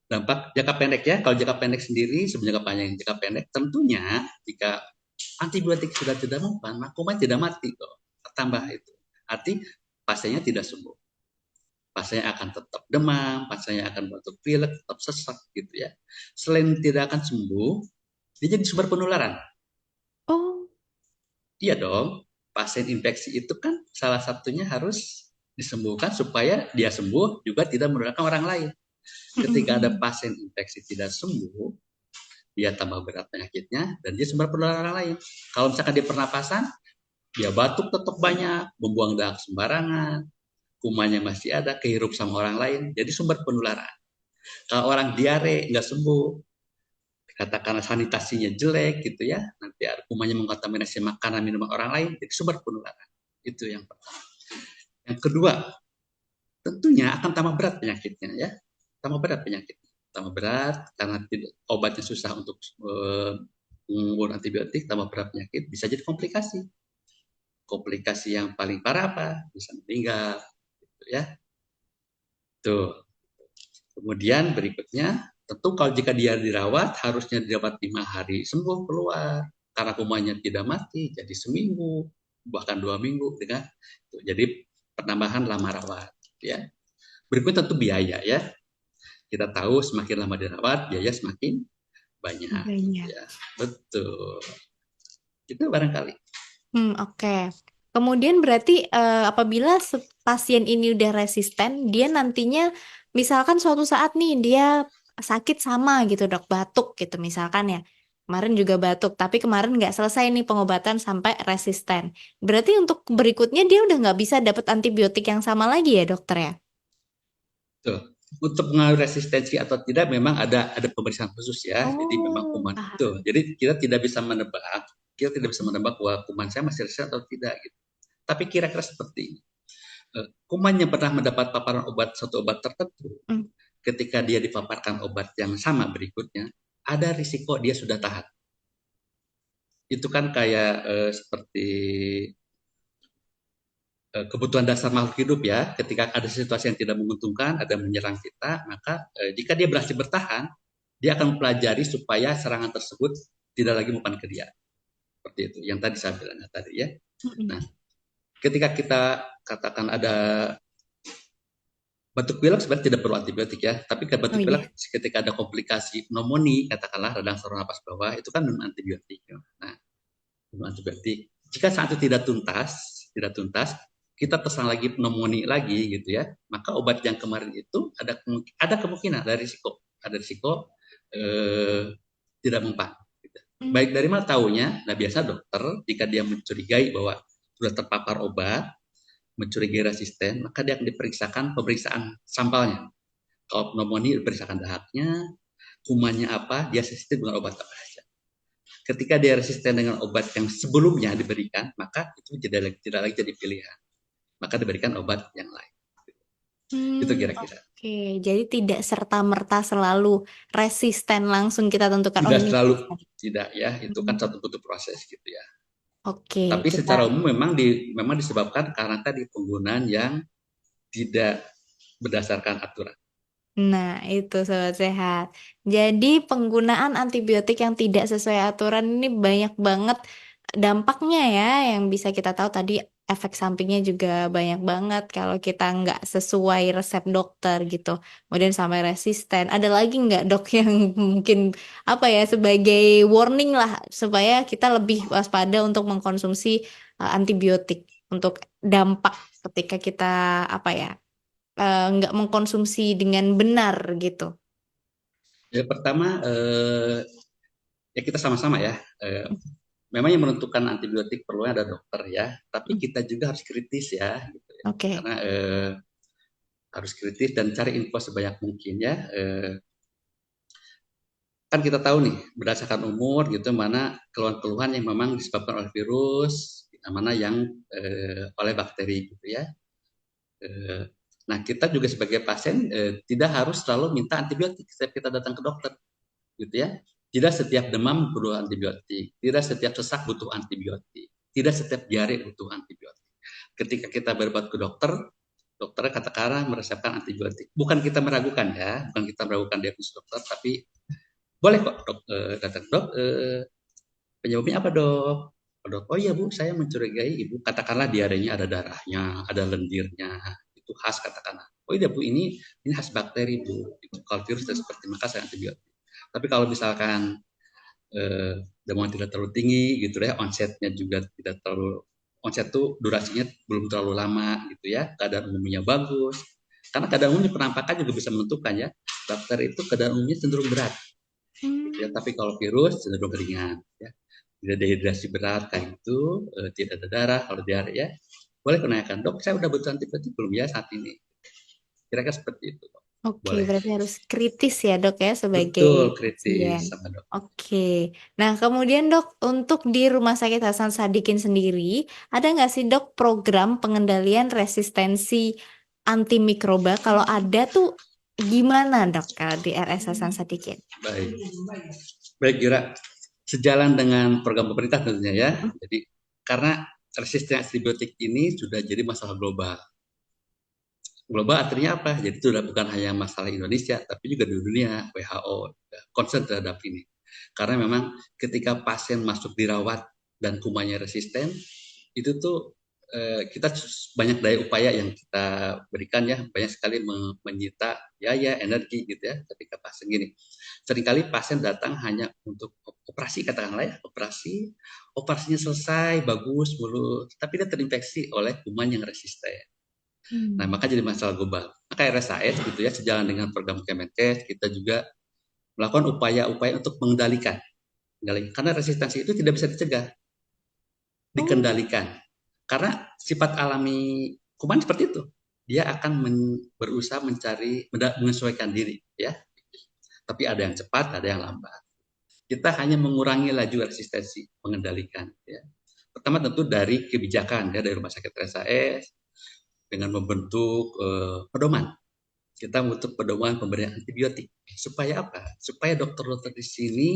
dampak jangka pendek ya. Kalau jangka pendek sendiri, sebenarnya jangka panjang, jangka pendek tentunya jika antibiotik sudah tidak mempan, maka kuman tidak mati kok. Tambah itu. Arti pasiennya tidak sembuh. Pasiennya akan tetap demam, pasiennya akan batuk pilek, tetap sesak gitu ya. Selain tidak akan sembuh, dia jadi sumber penularan. Oh. Iya dong, pasien infeksi itu kan salah satunya harus disembuhkan supaya dia sembuh juga tidak menularkan orang lain. Ketika ada Mm-mm. pasien infeksi tidak sembuh, dia tambah berat penyakitnya dan dia sumber penularan orang lain. Kalau misalkan dia pernapasan, dia batuk tetap banyak, membuang dahak sembarangan, kumannya masih ada, kehirup sama orang lain, jadi sumber penularan. Kalau orang diare nggak sembuh, katakanlah sanitasinya jelek gitu ya, nanti kumannya mengkontaminasi makanan minuman orang lain, jadi sumber penularan. Itu yang pertama. Yang kedua, tentunya akan tambah berat penyakitnya ya, tambah berat penyakitnya, tambah berat karena obatnya susah untuk mengurus antibiotik, tambah berat penyakit, bisa jadi komplikasi. Komplikasi yang paling parah apa? Bisa meninggal, gitu ya. Tuh. Kemudian berikutnya, tentu kalau jika dia dirawat, harusnya dirawat 5 hari sembuh keluar. Karena kumannya tidak mati, jadi seminggu, bahkan 2 minggu dengan itu. Jadi penambahan lama rawat. Ya. Berikutnya tentu biaya ya. Kita tahu semakin lama dirawat, biaya semakin banyak. Banyak. Ya, betul. Itu barangkali. Oke. Kemudian berarti apabila pasien ini udah resisten, dia nantinya misalkan suatu saat nih dia sakit sama gitu dok, batuk gitu misalkan ya. Kemarin juga batuk, tapi kemarin nggak selesai nih pengobatan sampai resisten. Berarti untuk berikutnya dia udah nggak bisa dapat antibiotik yang sama lagi ya dokter ya? Tuh. Untuk mengenai resistensi atau tidak memang ada pemeriksaan khusus ya. Jadi memang Oh, kuman paham. itu. Jadi kita tidak bisa menebak bahwa kuman saya masih resisten atau tidak gitu. Tapi kira-kira seperti ini. Kuman yang pernah mendapat paparan satu obat tertentu, Mm. ketika dia dipaparkan obat yang sama berikutnya, ada risiko dia sudah tahan. Itu kan kayak seperti kebutuhan dasar makhluk hidup ya. Ketika ada situasi yang tidak menguntungkan, ada menyerang kita, maka jika dia berhasil bertahan, dia akan mempelajari supaya serangan tersebut tidak lagi mempan ke dia. Seperti itu. Yang tadi saya bilang tadi ya. Nah, Mm-mm. ketika kita katakan ada batuk pilek sebenarnya tidak perlu antibiotik ya, tapi kan Oh batuk pilek iya. ketika ada komplikasi pneumonia, katakanlah radang saluran napas bawah, itu kan minum antibiotik. Ya. Nah, minum antibiotik. Jika saat itu tidak tuntas, kita terserang lagi pneumonia lagi gitu ya, maka obat yang kemarin itu ada kemungkinan, ada risiko tidak mempan. Gitu. Mm. Baik dari mana tahunya? Nah biasa dokter jika dia mencurigai bahwa sudah terpapar obat, mencurigai resisten, maka dia akan diperiksakan pemeriksaan sampelnya. Kalau pneumonia diperiksakan dahaknya, kumannya apa, dia sensitif dengan obat apa saja. Ketika dia resisten dengan obat yang sebelumnya diberikan, maka itu tidak lagi jadi pilihan. Maka diberikan obat yang lain. Itu Hmm, kira-kira. oke. Jadi tidak serta-merta selalu resisten langsung kita tentukan, oh Tidak ini selalu, resisten. tidak ya, itu kan Hmm, satu butuh proses gitu ya. oke, Tapi kita. secara umum memang disebabkan karena tadi penggunaan yang tidak berdasarkan aturan. Nah, itu sobat sehat. Jadi penggunaan antibiotik yang tidak sesuai aturan ini banyak banget dampaknya ya, yang bisa kita tahu tadi efek sampingnya juga banyak banget kalau kita nggak sesuai resep dokter gitu. Kemudian sampai resisten. Ada lagi nggak dok yang mungkin apa ya sebagai warning lah supaya kita lebih waspada untuk mengkonsumsi antibiotik untuk dampak ketika kita apa ya nggak mengkonsumsi dengan benar gitu. Ya, pertama ya kita sama-sama ya. Memang yang menentukan antibiotik perlunya ada dokter ya, tapi kita juga harus kritis ya, gitu ya. Oke. Karena harus kritis dan cari info sebanyak mungkin ya. Kan kita tahu nih berdasarkan umur gitu mana keluhan-keluhan yang memang disebabkan oleh virus, mana yang oleh bakteri gitu ya. Eh, nah kita juga sebagai pasien tidak harus selalu minta antibiotik setiap kita datang ke dokter gitu ya. Tidak setiap demam butuh antibiotik, tidak setiap sesak butuh antibiotik, tidak setiap diare butuh antibiotik. Ketika kita berobat ke dokter, dokter katakanlah meresepkan antibiotik. Bukan kita meragukan ya, bukan kita meragukan diagnosis dokter, tapi boleh kok dok, datang dok, penyebabnya apa dok? Oh, dok, oh iya bu, saya mencurigai ibu, katakanlah diarenya ada darahnya, ada lendirnya, itu khas katakanlah. Oh iya bu, ini khas bakteri bu, itu kalau virus seperti maka saya antibiotik. Tapi kalau misalkan demam tidak terlalu tinggi gitu ya, onsetnya juga tidak terlalu, onset tuh durasinya belum terlalu lama gitu ya, keadaan umumnya bagus. Karena keadaan umumnya penampakan juga bisa menentukan ya, bakteri itu keadaan umumnya cenderung berat gitu ya, Hmm. tapi kalau virus cenderung ringan ya. Tidak dehidrasi berat kayak itu, tidak ada darah kalau diare ya. Boleh menanyakan, dok saya udah butuh antibiotik belum ya saat ini? Kira-kira seperti itu. Oke, Boleh. berarti harus kritis ya dok ya sebagai Betul, kritis pasien. sama dok. Oke, nah kemudian dok untuk di Rumah Sakit Hasan Sadikin sendiri ada nggak sih dok program pengendalian resistensi antimikroba? Kalau ada tuh gimana dok kalau di RS Hasan Sadikin? Baik. Baik, Jura. Sejalan dengan program pemerintah tentunya ya. Jadi karena resistensi antibiotik ini sudah jadi masalah global. Global artinya apa? Jadi itu bukan hanya masalah Indonesia, tapi juga di dunia WHO concern terhadap ini. Karena memang ketika pasien masuk dirawat dan kumannya resisten, itu tuh kita banyak daya upaya yang kita berikan ya, banyak sekali menyita biaya, energi gitu ya ketika pasien gini. Seringkali pasien datang hanya untuk operasi katakanlah ya, operasinya selesai, bagus, mulus, tapi dia terinfeksi oleh kuman yang resisten. Nah, Hmm. maka jadi masalah global. Maka RSAS gitu ya, sejalan dengan program Kemenkes, kita juga melakukan upaya-upaya untuk mengendalikan. Karena resistensi itu tidak bisa dicegah, Oh. dikendalikan. Karena sifat alami kuman seperti itu. Dia akan berusaha mencari, menyesuaikan diri. Ya. Tapi ada yang cepat, ada yang lambat. Kita hanya mengurangi laju resistensi, mengendalikan. Ya. Pertama tentu dari kebijakan ya, dari Rumah Sakit RSAS, dengan membentuk pedoman. Kita butuh pedoman pemberian antibiotik. Supaya apa? Supaya dokter-dokter di sini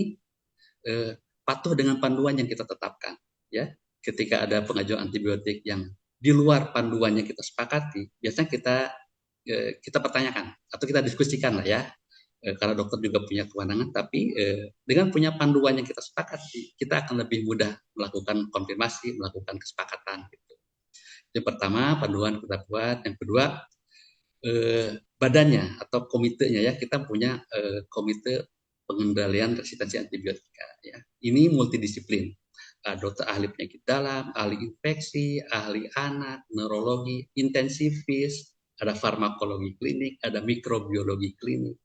patuh dengan panduan yang kita tetapkan. Ya, ketika ada pengajuan antibiotik yang di luar panduan yang kita sepakati, biasanya kita pertanyakan atau kita diskusikan lah ya. Karena dokter juga punya kewenangan, tapi dengan punya panduan yang kita sepakati, kita akan lebih mudah melakukan konfirmasi, melakukan kesepakatan. Gitu. Yang pertama, panduan kita buat. Yang kedua, badannya atau komitenya ya, kita punya komite pengendalian resistensi antibiotika ya. Ini multidisiplin. Dokter ahli penyakit dalam, ahli infeksi, ahli anak, neurologi, intensivis, ada farmakologi klinik, ada mikrobiologi klinik,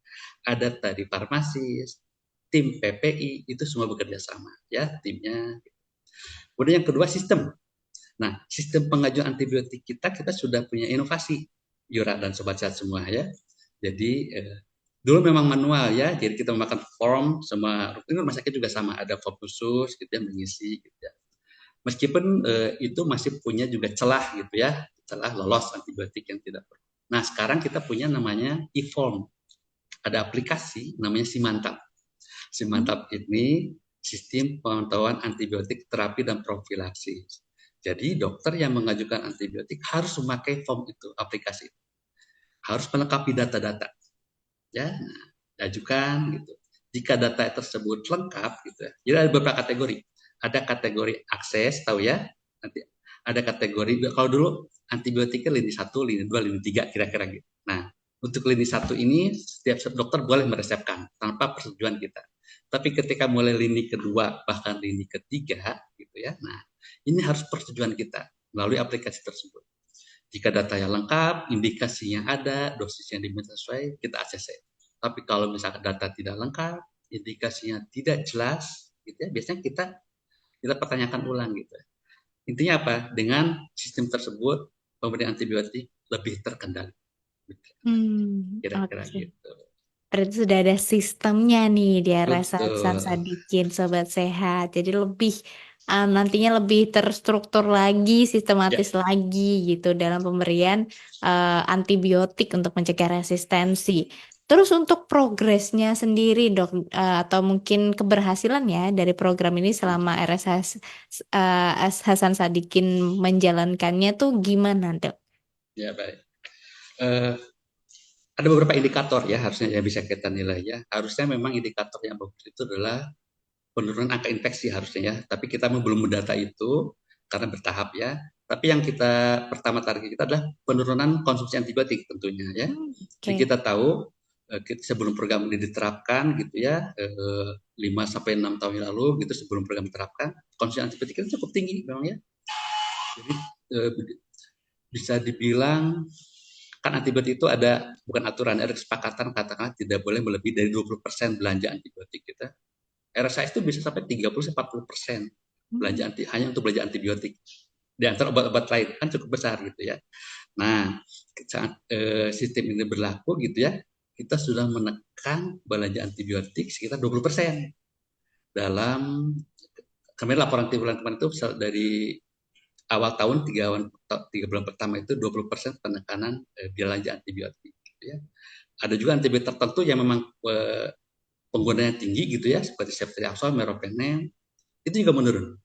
ada tadi farmasis, tim PPI, itu semua bekerja sama ya timnya. Kemudian yang kedua sistem. Nah, sistem pengajuan antibiotik kita sudah punya inovasi, Yura dan sobat sehat semua ya. Jadi dulu memang manual ya, jadi kita memakan form sama ini rumah sakit juga sama, ada form khusus gitu ya mengisi gitu ya. Meskipun itu masih punya juga celah gitu ya, celah lolos antibiotik yang tidak perlu. Nah, sekarang kita punya namanya e-form. Ada aplikasi namanya Simantap. Hmm. Simantap ini sistem pemantauan antibiotik terapi dan profilaksis. Jadi dokter yang mengajukan antibiotik harus memakai form itu, aplikasi. Harus melengkapi data-data, ya. Nah, ajukan gitu. Jika data tersebut lengkap gitu ya. Jadi ada beberapa kategori. Ada kategori akses, tahu ya. Nanti ada kategori, kalau dulu antibiotiknya lini 1, lini 2, lini 3 kira-kira gitu. Nah, untuk lini 1 ini setiap dokter boleh meresepkan tanpa persetujuan kita. Tapi ketika mulai lini kedua bahkan lini ketiga gitu ya. Nah, ini harus persetujuan kita melalui aplikasi tersebut. Jika datanya lengkap, indikasinya ada, dosisnya diminta sesuai, kita ACC. Tapi kalau misalkan data tidak lengkap, indikasinya tidak jelas, gitu ya, biasanya kita pertanyakan ulang gitu. Intinya apa? Dengan sistem tersebut, pemberian antibiotik lebih terkendali. Kira-kira Oke. gitu. Berarti sudah ada sistemnya nih di RS Hasan Betul. Sadikin, Sobat Sehat. Jadi lebih nantinya lebih terstruktur lagi, Ya, sistematis lagi gitu dalam pemberian antibiotik untuk mencegah resistensi. Terus untuk progresnya sendiri dok, atau mungkin keberhasilan ya dari program ini selama Hasan Sadikin menjalankannya tuh gimana dok? ya baik. Eh, ada beberapa indikator ya harusnya yang bisa kita nilai ya. Harusnya memang indikator yang bagus itu adalah penurunan angka infeksi harusnya ya. Tapi kita belum mendata itu karena bertahap ya. Tapi yang kita pertama target kita adalah penurunan konsumsi antibiotik tentunya ya. Jadi Oke. kita tahu sebelum program ini diterapkan gitu ya, 5 sampai 6 tahun yang lalu gitu sebelum program diterapkan, konsumsi antibiotik itu cukup tinggi memang ya. Jadi eh, bisa dibilang kan antibiotik itu ada bukan aturan, ada kesepakatan katakanlah tidak boleh melebihi dari 20% belanja antibiotik kita. RSIS itu bisa sampai 30-40% belanja hanya untuk belanja antibiotik. Di antara obat-obat lain kan cukup besar gitu ya. Nah, saat sistem ini berlaku gitu ya, kita sudah menekan belanja antibiotik sekitar 20% dalam kemarin laporan bulan kemarin itu dari awal tahun 3 bulan pertama itu 20% penekanan belanja antibiotik gitu ya. Ada juga antibiotik tertentu yang memang penggunanya tinggi gitu ya seperti ceftriaxone, meropenem itu juga menurun.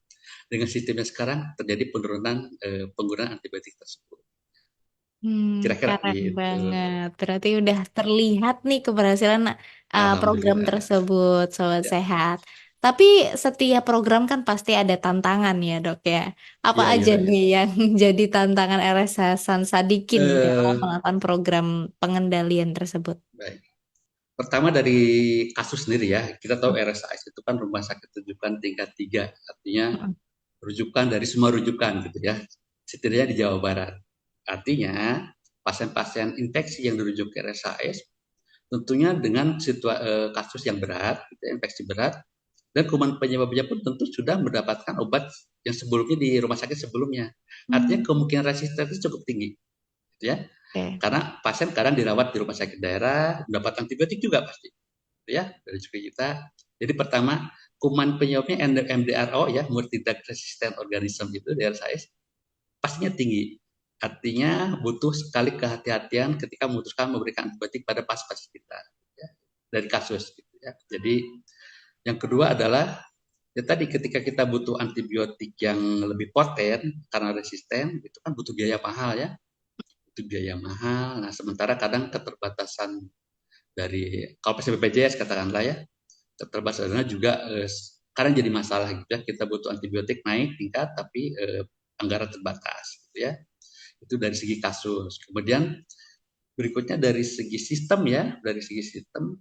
Dengan sistemnya sekarang terjadi penurunan penggunaan antibiotik tersebut. Kira-kira Keren gitu. banget. Berarti udah terlihat nih keberhasilan program Alhamdulillah. tersebut, Sobat Ya, Sehat. Tapi setiap program kan pasti ada tantangan ya, Dok ya. Apa ya, aja ya, ya. nih yang jadi tantangan RS Hasan Sadikin dalam Eh, melakukan program pengendalian tersebut? baik. Pertama dari kasus sendiri ya, kita tahu RSAS itu kan rumah sakit rujukan tingkat 3, artinya Mm-mm. rujukan dari semua rujukan gitu ya, setidaknya di Jawa Barat. Artinya pasien-pasien infeksi yang dirujuk ke RSAS tentunya dengan kasus yang berat, gitu, infeksi berat, dan kuman penyebabnya pun tentu sudah mendapatkan obat yang sebelumnya di rumah sakit sebelumnya. Artinya Hmm, kemungkinan resisten itu cukup tinggi, gitu ya. oke. Karena pasien kadang dirawat di rumah sakit daerah, mendapat antibiotik juga pasti, gitu ya, dari juga kita. Jadi pertama, kuman penyebabnya MDRO ya, multi drug resistant organism itu DRSAS, pastinya tinggi. Artinya butuh sekali kehati-hatian ketika memutuskan memberikan antibiotik pada pasien kita, ya, dari kasus. Gitu ya. Jadi yang kedua adalah ya tadi ketika kita butuh antibiotik yang lebih poten karena resisten, itu kan butuh biaya mahal ya, butuh biaya mahal. Nah sementara kadang keterbatasan dari kalau pasien BPJS katakanlah ya, keterbatasannya juga kadang jadi masalah gitu ya. Kita butuh antibiotik naik tingkat tapi anggaran terbatas gitu ya. Itu dari segi kasus. Kemudian berikutnya dari segi sistem ya, dari segi sistem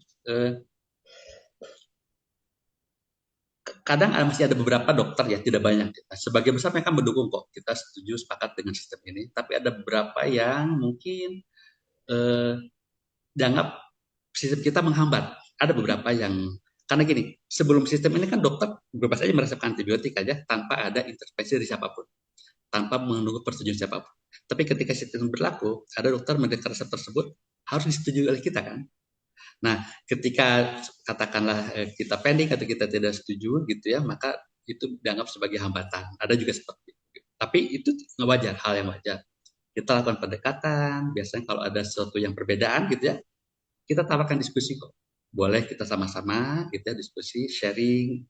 kadang masih ada beberapa dokter ya, tidak banyak. Sebagian besar mereka mendukung kok, kita setuju sepakat dengan sistem ini. Tapi ada beberapa yang mungkin eh, dianggap sistem kita menghambat. Ada beberapa yang karena gini, sebelum sistem ini kan dokter bebas aja meresepkan antibiotik aja tanpa ada intervensi dari siapapun, tanpa menunggu persetujuan siapapun. Tapi ketika sistem berlaku, ada dokter mendengar resep tersebut harus disetujui oleh kita kan. Nah, ketika katakanlah kita pending atau kita tidak setuju gitu ya, maka itu dianggap sebagai hambatan. Ada juga seperti itu. Tapi itu wajar, hal yang wajar. kita lakukan pendekatan. Biasanya kalau ada sesuatu yang perbedaan gitu ya, kita tawarkan diskusi kok. Boleh kita sama-sama gitu ya, diskusi, sharing,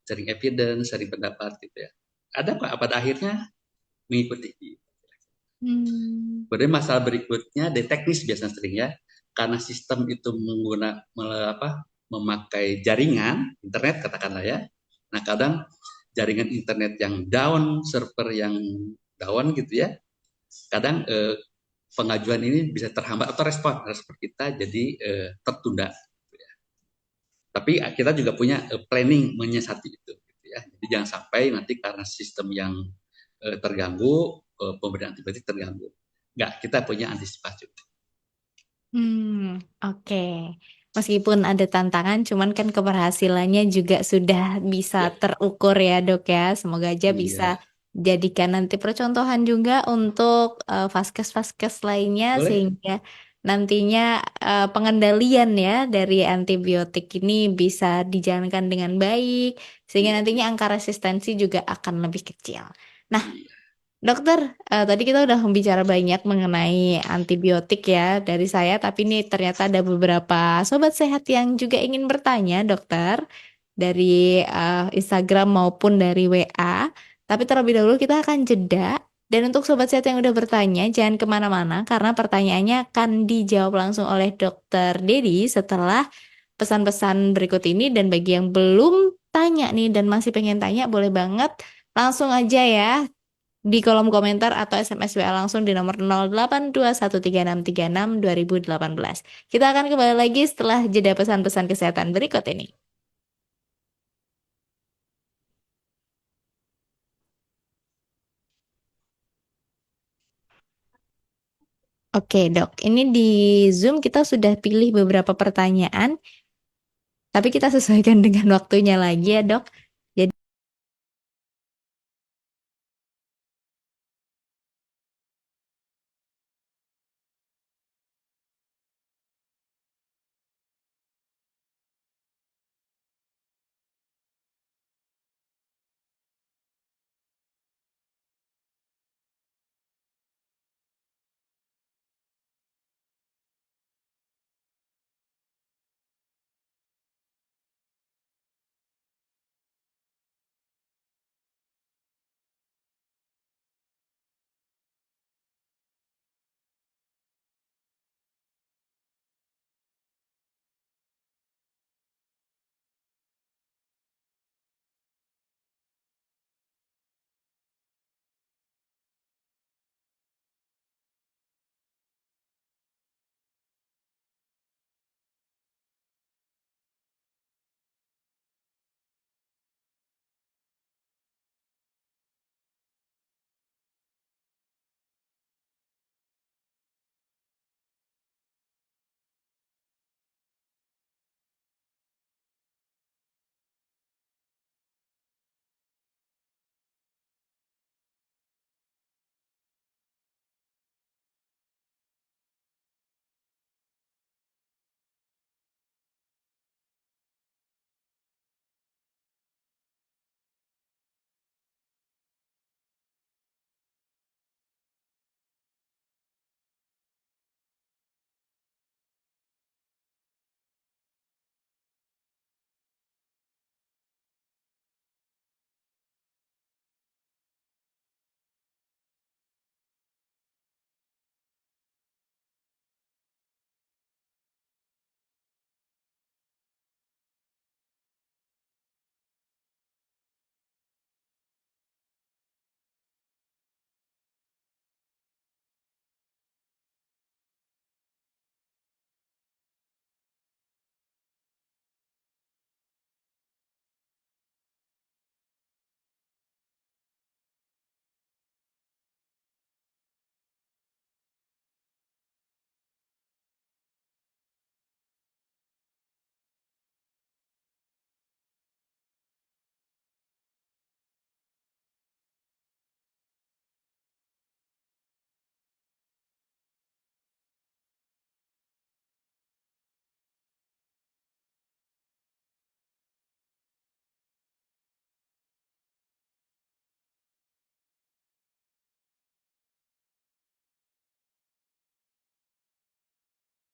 sharing evidence, sharing pendapat gitu ya. Ada kok pada akhirnya mengikuti. Hmm. Kemudian masalah berikutnya di teknis biasanya sering ya, karena sistem itu memakai jaringan internet katakanlah ya. Nah kadang jaringan internet yang down, server yang down gitu ya, kadang pengajuan ini bisa terhambat atau respon kita jadi tertunda. Tapi kita juga punya planning menyiasati itu. Gitu ya. Jadi jangan sampai nanti karena sistem yang terganggu, pemberian antibiotik terganggu. Enggak, kita punya antisipasi. Hmm, oke. Meskipun ada tantangan, cuman kan keberhasilannya juga sudah bisa Ya, terukur ya, Dok ya. Semoga aja bisa iya. jadikan nanti percontohan juga untuk vaskes-vaskes lainnya Boleh? sehingga nantinya pengendalian ya dari antibiotik ini bisa dijalankan dengan baik sehingga Iya, nantinya angka resistensi juga akan lebih kecil. Nah, iya. Dokter, tadi kita udah bicara banyak mengenai antibiotik ya dari saya, tapi nih ternyata ada beberapa sobat sehat yang juga ingin bertanya, dokter, dari Instagram maupun dari WA. Tapi terlebih dahulu kita akan jeda. Dan untuk sobat sehat yang udah bertanya, jangan kemana-mana karena pertanyaannya akan dijawab langsung oleh dokter Dedi setelah pesan-pesan berikut ini. Dan bagi yang belum tanya nih dan masih pengen tanya, boleh banget langsung aja ya di kolom komentar atau SMS WA langsung di nomor 082136362018. Kita akan kembali lagi setelah jeda pesan-pesan kesehatan berikut ini. Oke, Dok. Ini di Zoom kita sudah pilih beberapa pertanyaan, tapi kita sesuaikan dengan waktunya lagi ya, Dok. Jadi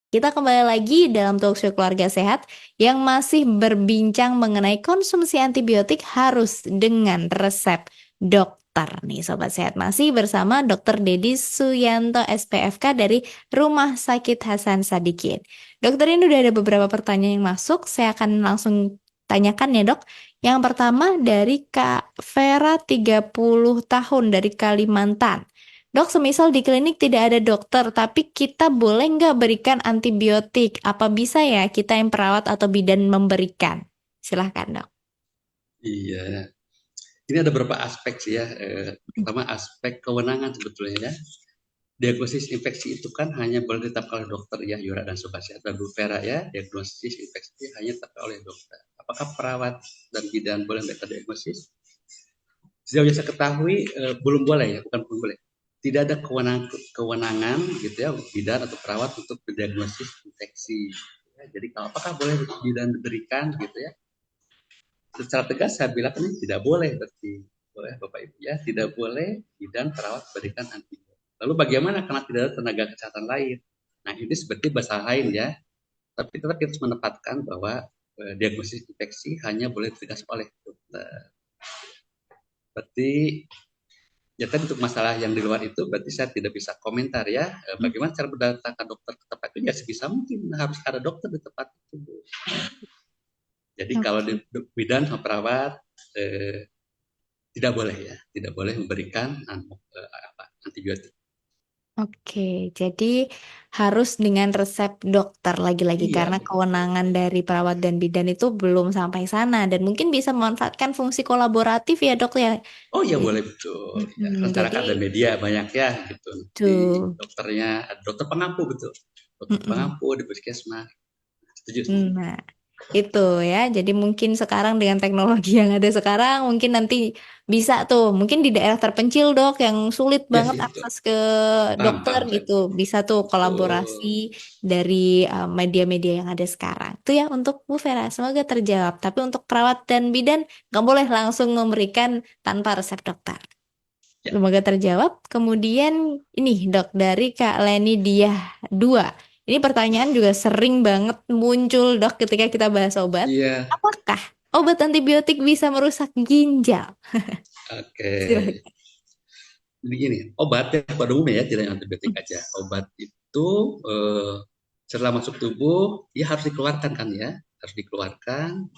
Kita kembali lagi dalam Talkshow Keluarga Sehat yang masih berbincang mengenai konsumsi antibiotik harus dengan resep dokter nih Sobat Sehat. Masih bersama Dr. Dedi Suyanto SPFK dari Rumah Sakit Hasan Sadikin. Dokter, ini udah ada beberapa pertanyaan yang masuk. Saya akan langsung tanyakan ya dok. Yang pertama dari Kak Vera 30 tahun dari Kalimantan. Dok, semisal di klinik tidak ada dokter, tapi kita boleh nggak berikan antibiotik? Apa bisa ya kita yang perawat atau bidan memberikan? Silahkan, dok. Iya, ini ada beberapa aspek sih ya. Pertama aspek kewenangan sebetulnya ya. Diagnosis infeksi itu kan hanya boleh ditetapkan oleh dokter ya, Yura dan Sobat Sehat dan Bu Vera ya. Diagnosis infeksi hanya ditetapkan oleh dokter. Apakah perawat dan bidan boleh mereka diagnosis? Sejauh yang saya ketahui belum boleh ya, bukan belum boleh. Tidak ada kewenangan gitu ya, bidan atau perawat untuk mendiagnosis infeksi. Ya, jadi apakah boleh bidan diberikan gitu ya? Secara tegas saya bilang ini tidak boleh berarti boleh Bapak Ibu ya, tidak boleh bidan perawat berikan antibiotik. Lalu bagaimana karena tidak ada tenaga kesehatan lain? Nah ini seperti bahasa lain ya, tapi tetap kita harus menempatkan bahwa diagnosis infeksi hanya boleh ditegas oleh dokter. Berarti ya kan untuk masalah yang di luar itu berarti saya tidak bisa komentar ya. Bagaimana cara mendatangkan dokter ke tempat itu ya sebisa mungkin harus ada dokter di tempat itu. Jadi kalau di Oke. bidan sama perawat tidak boleh ya, tidak boleh memberikan antibiotik. Oke, jadi harus dengan resep dokter lagi-lagi Iya, karena betul. kewenangan dari perawat dan bidan itu belum sampai sana dan mungkin bisa memanfaatkan fungsi kolaboratif ya dok ya. Oh iya Jadi, boleh betul. Ya, jadi masyarakat dan media banyak ya gitu. Di tuh. dokternya ada dokter pengampu betul. Dokter Mm-mm. pengampu di puskesmas. Setuju. Nah, itu ya. Jadi mungkin sekarang dengan teknologi yang ada sekarang, mungkin nanti bisa tuh, mungkin di daerah terpencil dok, yang sulit Iya banget sih betul. akses ke Paham, dokter paham saya. gitu, bisa tuh kolaborasi Betul. dari media-media yang ada sekarang. Itu ya untuk Bu Vera, semoga terjawab. Tapi untuk perawat dan bidan, nggak boleh langsung memberikan tanpa resep dokter. Ya. Semoga terjawab. Kemudian ini dok dari Kak Leni Diah 2. Ini pertanyaan juga sering banget muncul dok ketika kita bahas obat. Iya. Apakah obat antibiotik bisa merusak ginjal? Oke. Silakan. Jadi gini, obat ya pada umumnya ya tidak hanya antibiotik aja. Obat itu eh, setelah masuk tubuh, ya harus dikeluarkan kan ya, harus dikeluarkan.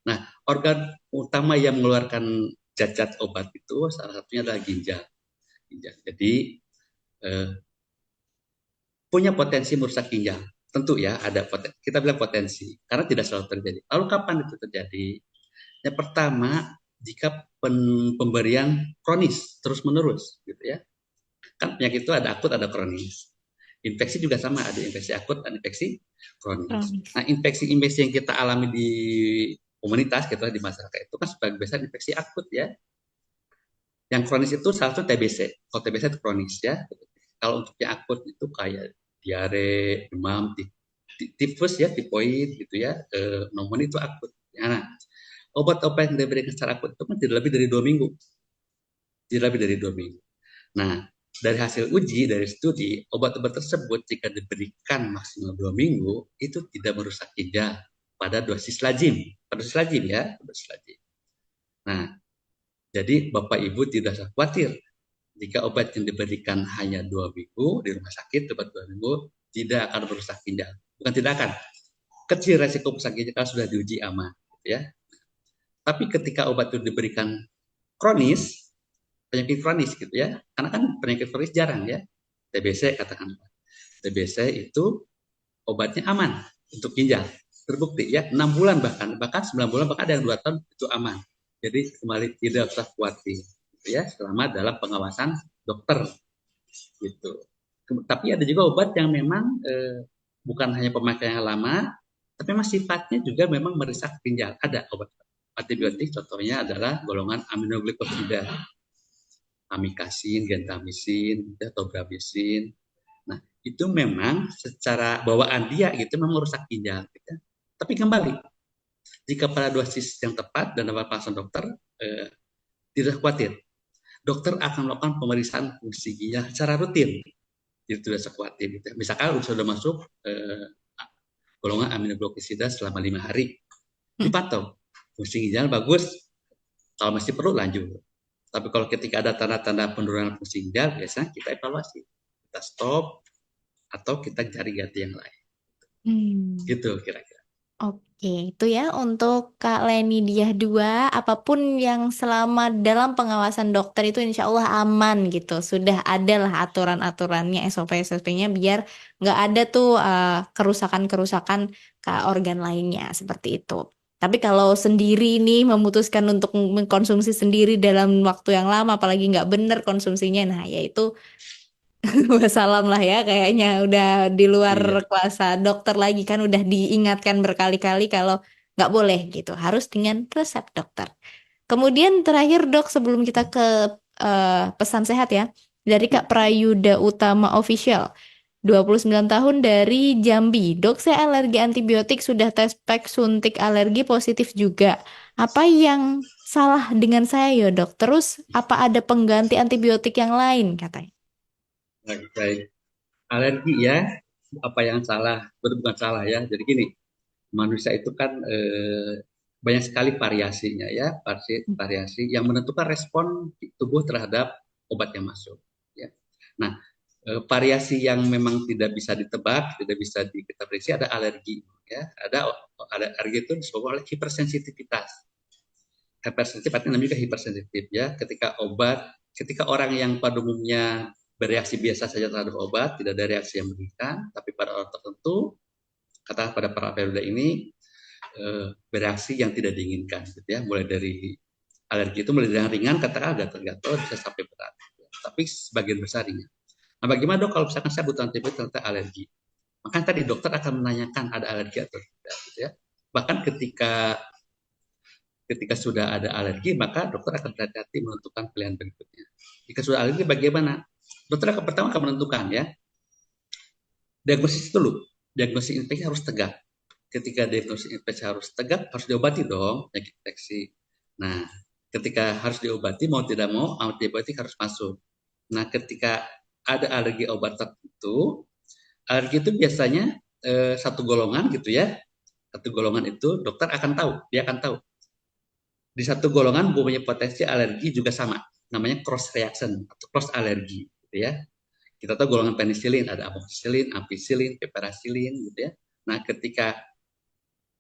Nah, organ utama yang mengeluarkan zat-zat obat itu salah satunya adalah ginjal. Ginjal. Jadi eh, punya potensi merusak ginjal. Tentu ya ada potensi. Kita bilang potensi karena tidak selalu terjadi. Lalu kapan itu terjadi? Yang pertama jika pemberian kronis terus menerus, gitu ya. Kan penyakit itu ada akut, ada kronis. Infeksi juga sama, ada infeksi akut dan infeksi kronis. Kronis. Nah, infeksi-infeksi yang kita alami di komunitas, gitu di masyarakat itu kan sebagai besar infeksi akut ya. Yang kronis itu salah satu TBC. Kalau TBC itu kronis ya. Kalau untuk yang akut itu kayak diare, demam, tifus ya, tifoid gitu ya, pneumonia itu akut. Nah, obat-obat yang diberikan secara akut itu kan tidak lebih dari 2 minggu. Tidak lebih dari 2 minggu. Nah, dari hasil uji, dari studi, obat-obat tersebut jika diberikan maksimal 2 minggu, itu tidak merusak ginjal pada dosis lazim. Pada dosis lazim ya, dosis lazim. Nah, jadi Bapak Ibu tidak usah khawatir jika obat yang diberikan hanya 2 minggu di rumah sakit, obat 2 minggu tidak akan merusak ginjal. Bukan tidak akan, kecil resiko merusak ginjal kalau sudah diuji aman, gitu ya. Tapi ketika obat itu diberikan kronis, penyakit kronis gitu ya, karena kan penyakit kronis jarang ya, TBC katakan, TBC itu obatnya aman untuk ginjal, terbukti ya 6 bulan bahkan 9 bulan bahkan ada yang 2 tahun itu aman. Jadi kembali tidak usah khawatir gitu ya, selama dalam pengawasan dokter gitu. Tapi ada juga obat yang memang bukan hanya pemakaian yang lama, tapi memang sifatnya juga memang merusak ginjal. Ada obat antibiotik contohnya adalah golongan aminoglikosida, amikasin, gentamisin, atau gabisin. Nah, itu memang secara bawaan dia gitu memang merusak ginjal. Gitu. Tapi kembali, jika pada dosis yang tepat dan dapat pengawasan dokter, tidak khawatir. Dokter akan melakukan pemeriksaan fungsi ginjal secara rutin. Jadi tidak usah khawatir gitu ya. Misalkan sudah masuk golongan aminoglikosida selama 5 hari, Hmm. dipantau fungsi ginjal bagus, kalau masih perlu lanjut. Tapi kalau ketika ada tanda-tanda penurunan fungsi ginjal, biasanya kita evaluasi, kita stop atau kita cari ganti yang lain. Hmm. Gitu kira-kira. Oke, itu ya untuk Kak Leni Diah 2, apapun yang selama dalam pengawasan dokter itu insya Allah aman gitu. Sudah ada lah aturan-aturannya, SOP-SOP-nya biar nggak ada tuh kerusakan-kerusakan ke organ lainnya seperti itu. Tapi kalau sendiri nih memutuskan untuk mengkonsumsi sendiri dalam waktu yang lama, apalagi nggak benar konsumsinya, nah ya itu wassalam lah ya kayaknya udah di luar Iya. kuasa dokter lagi kan udah diingatkan berkali-kali kalau nggak boleh gitu harus dengan resep dokter. Kemudian terakhir dok sebelum kita ke pesan sehat ya dari Kak Prayuda Utama Official 29 tahun dari Jambi. Dok saya alergi antibiotik sudah tes pack suntik alergi positif juga. Apa yang salah dengan saya ya dok? Terus apa ada pengganti antibiotik yang lain katanya? Baik. Alergi ya, apa yang salah? Bukan salah ya. Jadi gini, manusia itu kan banyak sekali variasinya ya, variasi yang menentukan respon tubuh terhadap obat yang masuk. Ya. Nah, variasi yang memang tidak bisa ditebak, tidak bisa kita prediksi ada alergi. Ya, ada alergi itu disebabkan oleh hipersensitivitas. Hipersensitif artinya namanya juga hipersensitif ya. Ketika orang yang pada umumnya bereaksi biasa saja terhadap obat, tidak ada reaksi yang menyakitkan, tapi pada orang tertentu, kata pada para periode ini bereaksi yang tidak diinginkan, gitu ya. Mulai dari alergi itu mulai dari yang ringan, katakan gatal-gatal bisa sampai berat, ya. Tapi sebagian besar ringan. Nah, bagaimana dok kalau misalkan saya butuh antibiotik ternyata alergi? Maka tadi dokter akan menanyakan ada alergi atau tidak, gitu ya. Bahkan ketika sudah ada alergi, maka dokter akan berhati-hati menentukan pilihan berikutnya. Jika sudah alergi, bagaimana? Dokter akan pertama akan menentukan ya, diagnosis dulu. Diagnosis infeksi harus tegak. Ketika diagnosis infeksi harus tegak, harus diobati dong penyakit infeksi. Nah, ketika harus diobati, mau tidak mau, antibiotik harus masuk. Nah, ketika ada alergi obat tertentu, alergi itu biasanya satu golongan gitu ya. Satu golongan itu dokter akan tahu, dia akan tahu di satu golongan mempunyai potensi alergi juga sama, namanya cross reaction atau cross alergi, gitu ya. Kita tahu golongan penisilin ada amoxicillin, ampicillin, piperacillin, gitu ya. Nah, ketika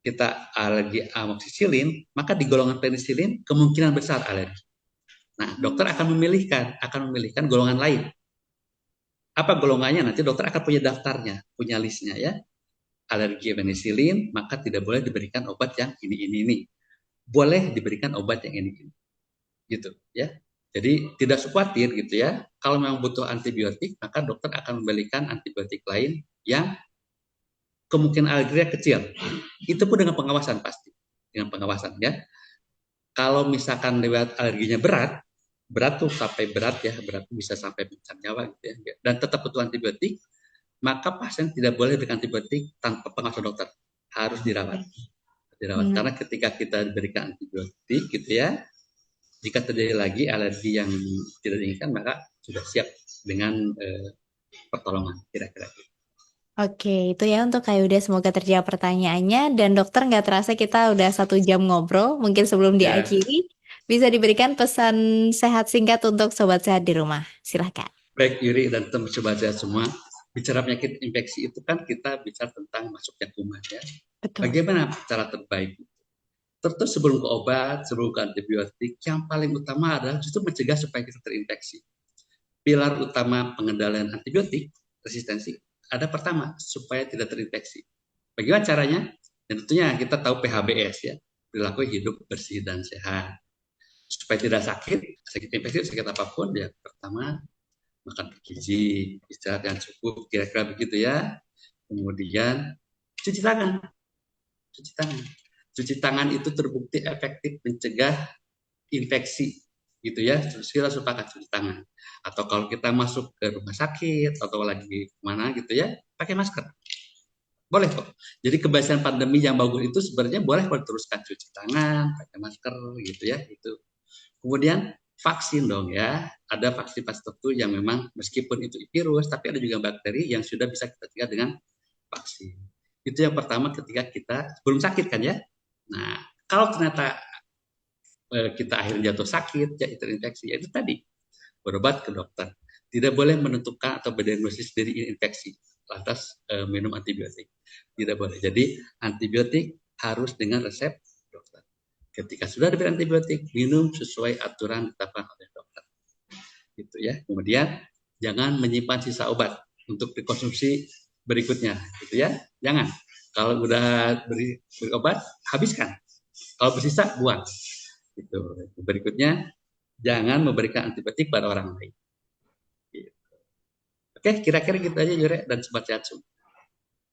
kita alergi amoxicillin, maka di golongan penisilin kemungkinan besar alergi. Nah, dokter akan memilihkan golongan lain. Apa golongannya? Nanti dokter akan punya daftarnya, punya listnya ya. Alergi penisilin, maka tidak boleh diberikan obat yang ini. Boleh diberikan obat yang ini. Gitu ya. Jadi tidak usah khawatir gitu ya. Kalau memang butuh antibiotik, maka dokter akan memberikan antibiotik lain yang kemungkinan alerginya kecil. Itu pun dengan pengawasan pasti, dengan pengawasan ya. Kalau misalkan lewat alerginya berat, berat tuh sampai berat ya, berat bisa sampai mencabut nyawa gitu ya. Dan tetap butuh antibiotik, maka pasien tidak boleh diberikan antibiotik tanpa pengawasan dokter, harus dirawat. Hmm. Karena ketika kita diberikan antibiotik gitu ya, jika terjadi lagi alergi yang tidak diinginkan, maka sudah siap dengan pertolongan kira-kira. Oke, itu ya untuk Kak Yuda. Semoga terjawab pertanyaannya. Dan dokter nggak terasa kita udah 1 jam ngobrol. Mungkin sebelum Ya, diakhiri, bisa diberikan pesan sehat singkat untuk sobat sehat di rumah. Silahkan. baik Yuri dan teman coba saya semua, bicara penyakit infeksi itu kan kita bicara tentang masuknya kuman ya. Betul. Bagaimana cara terbaik? Tentu sebelum ke obat, sebelum ke antibiotik, yang paling utama adalah justru mencegah supaya kita terinfeksi. Pilar utama pengendalian antibiotik, resistensi, ada pertama, supaya tidak terinfeksi. Bagaimana caranya? Dan tentunya kita tahu PHBS ya, perilaku hidup bersih dan sehat. Supaya tidak sakit infeksi, sakit apapun, ya pertama makan bergizi, istirahat yang cukup, kira-kira begitu ya. Kemudian cuci tangan, cuci tangan. Cuci tangan itu terbukti efektif mencegah infeksi gitu ya. Terus kita sepakat cuci tangan. Atau kalau kita masuk ke rumah sakit atau lagi kemana gitu ya, pakai masker. Boleh kok. Jadi kebiasaan pandemi yang bagus itu sebenarnya boleh kalau teruskan cuci tangan, pakai masker gitu ya. Itu. Kemudian vaksin dong ya. Ada vaksin-vaksin tertentu yang memang meskipun itu virus, tapi ada juga bakteri yang sudah bisa kita cegah dengan vaksin. Itu yang pertama ketika kita belum sakit kan ya. Nah, kalau ternyata kita akhirnya jatuh sakit, ya terinfeksi, ya itu tadi berobat ke dokter. Tidak boleh menentukan atau berdiagnosis dari infeksi lantas minum antibiotik. Tidak boleh. Jadi antibiotik harus dengan resep dokter. Ketika sudah diberi antibiotik, minum sesuai aturan ditetapkan oleh dokter. Gitu ya. Kemudian jangan menyimpan sisa obat untuk dikonsumsi berikutnya, gitu ya. Jangan. Kalau udah beri obat, habiskan. Kalau bersisa, buang. Gitu. Berikutnya, jangan memberikan antibiotik pada orang lain. Gitu. Oke, kira-kira gitu aja Jure dan Sobat Sehat semua.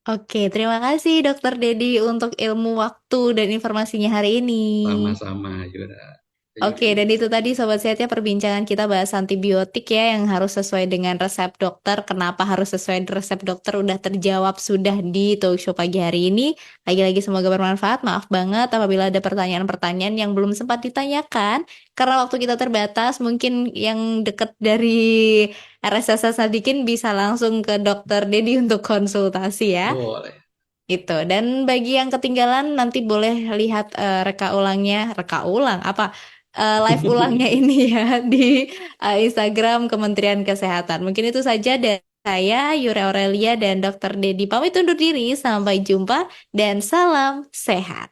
Oke, terima kasih Dokter Dedi untuk ilmu waktu dan informasinya hari ini. Sama-sama Jure. Oke, dan itu tadi Sobat Sehatnya perbincangan kita bahas antibiotik ya yang harus sesuai dengan resep dokter. Kenapa harus sesuai resep dokter udah terjawab sudah di talk show pagi hari ini. Lagi-lagi semoga bermanfaat. Maaf banget apabila ada pertanyaan-pertanyaan yang belum sempat ditanyakan. Karena waktu kita terbatas, mungkin yang deket dari RSS Sadikin bisa langsung ke Dokter Dedi untuk konsultasi ya. Boleh. Itu. Dan bagi yang ketinggalan nanti boleh lihat reka ulang apa live ulangnya ini ya di Instagram Kementerian Kesehatan. Mungkin itu saja dari saya Yura Aurelia dan Dokter Dedi pamit undur diri. Sampai jumpa dan salam sehat.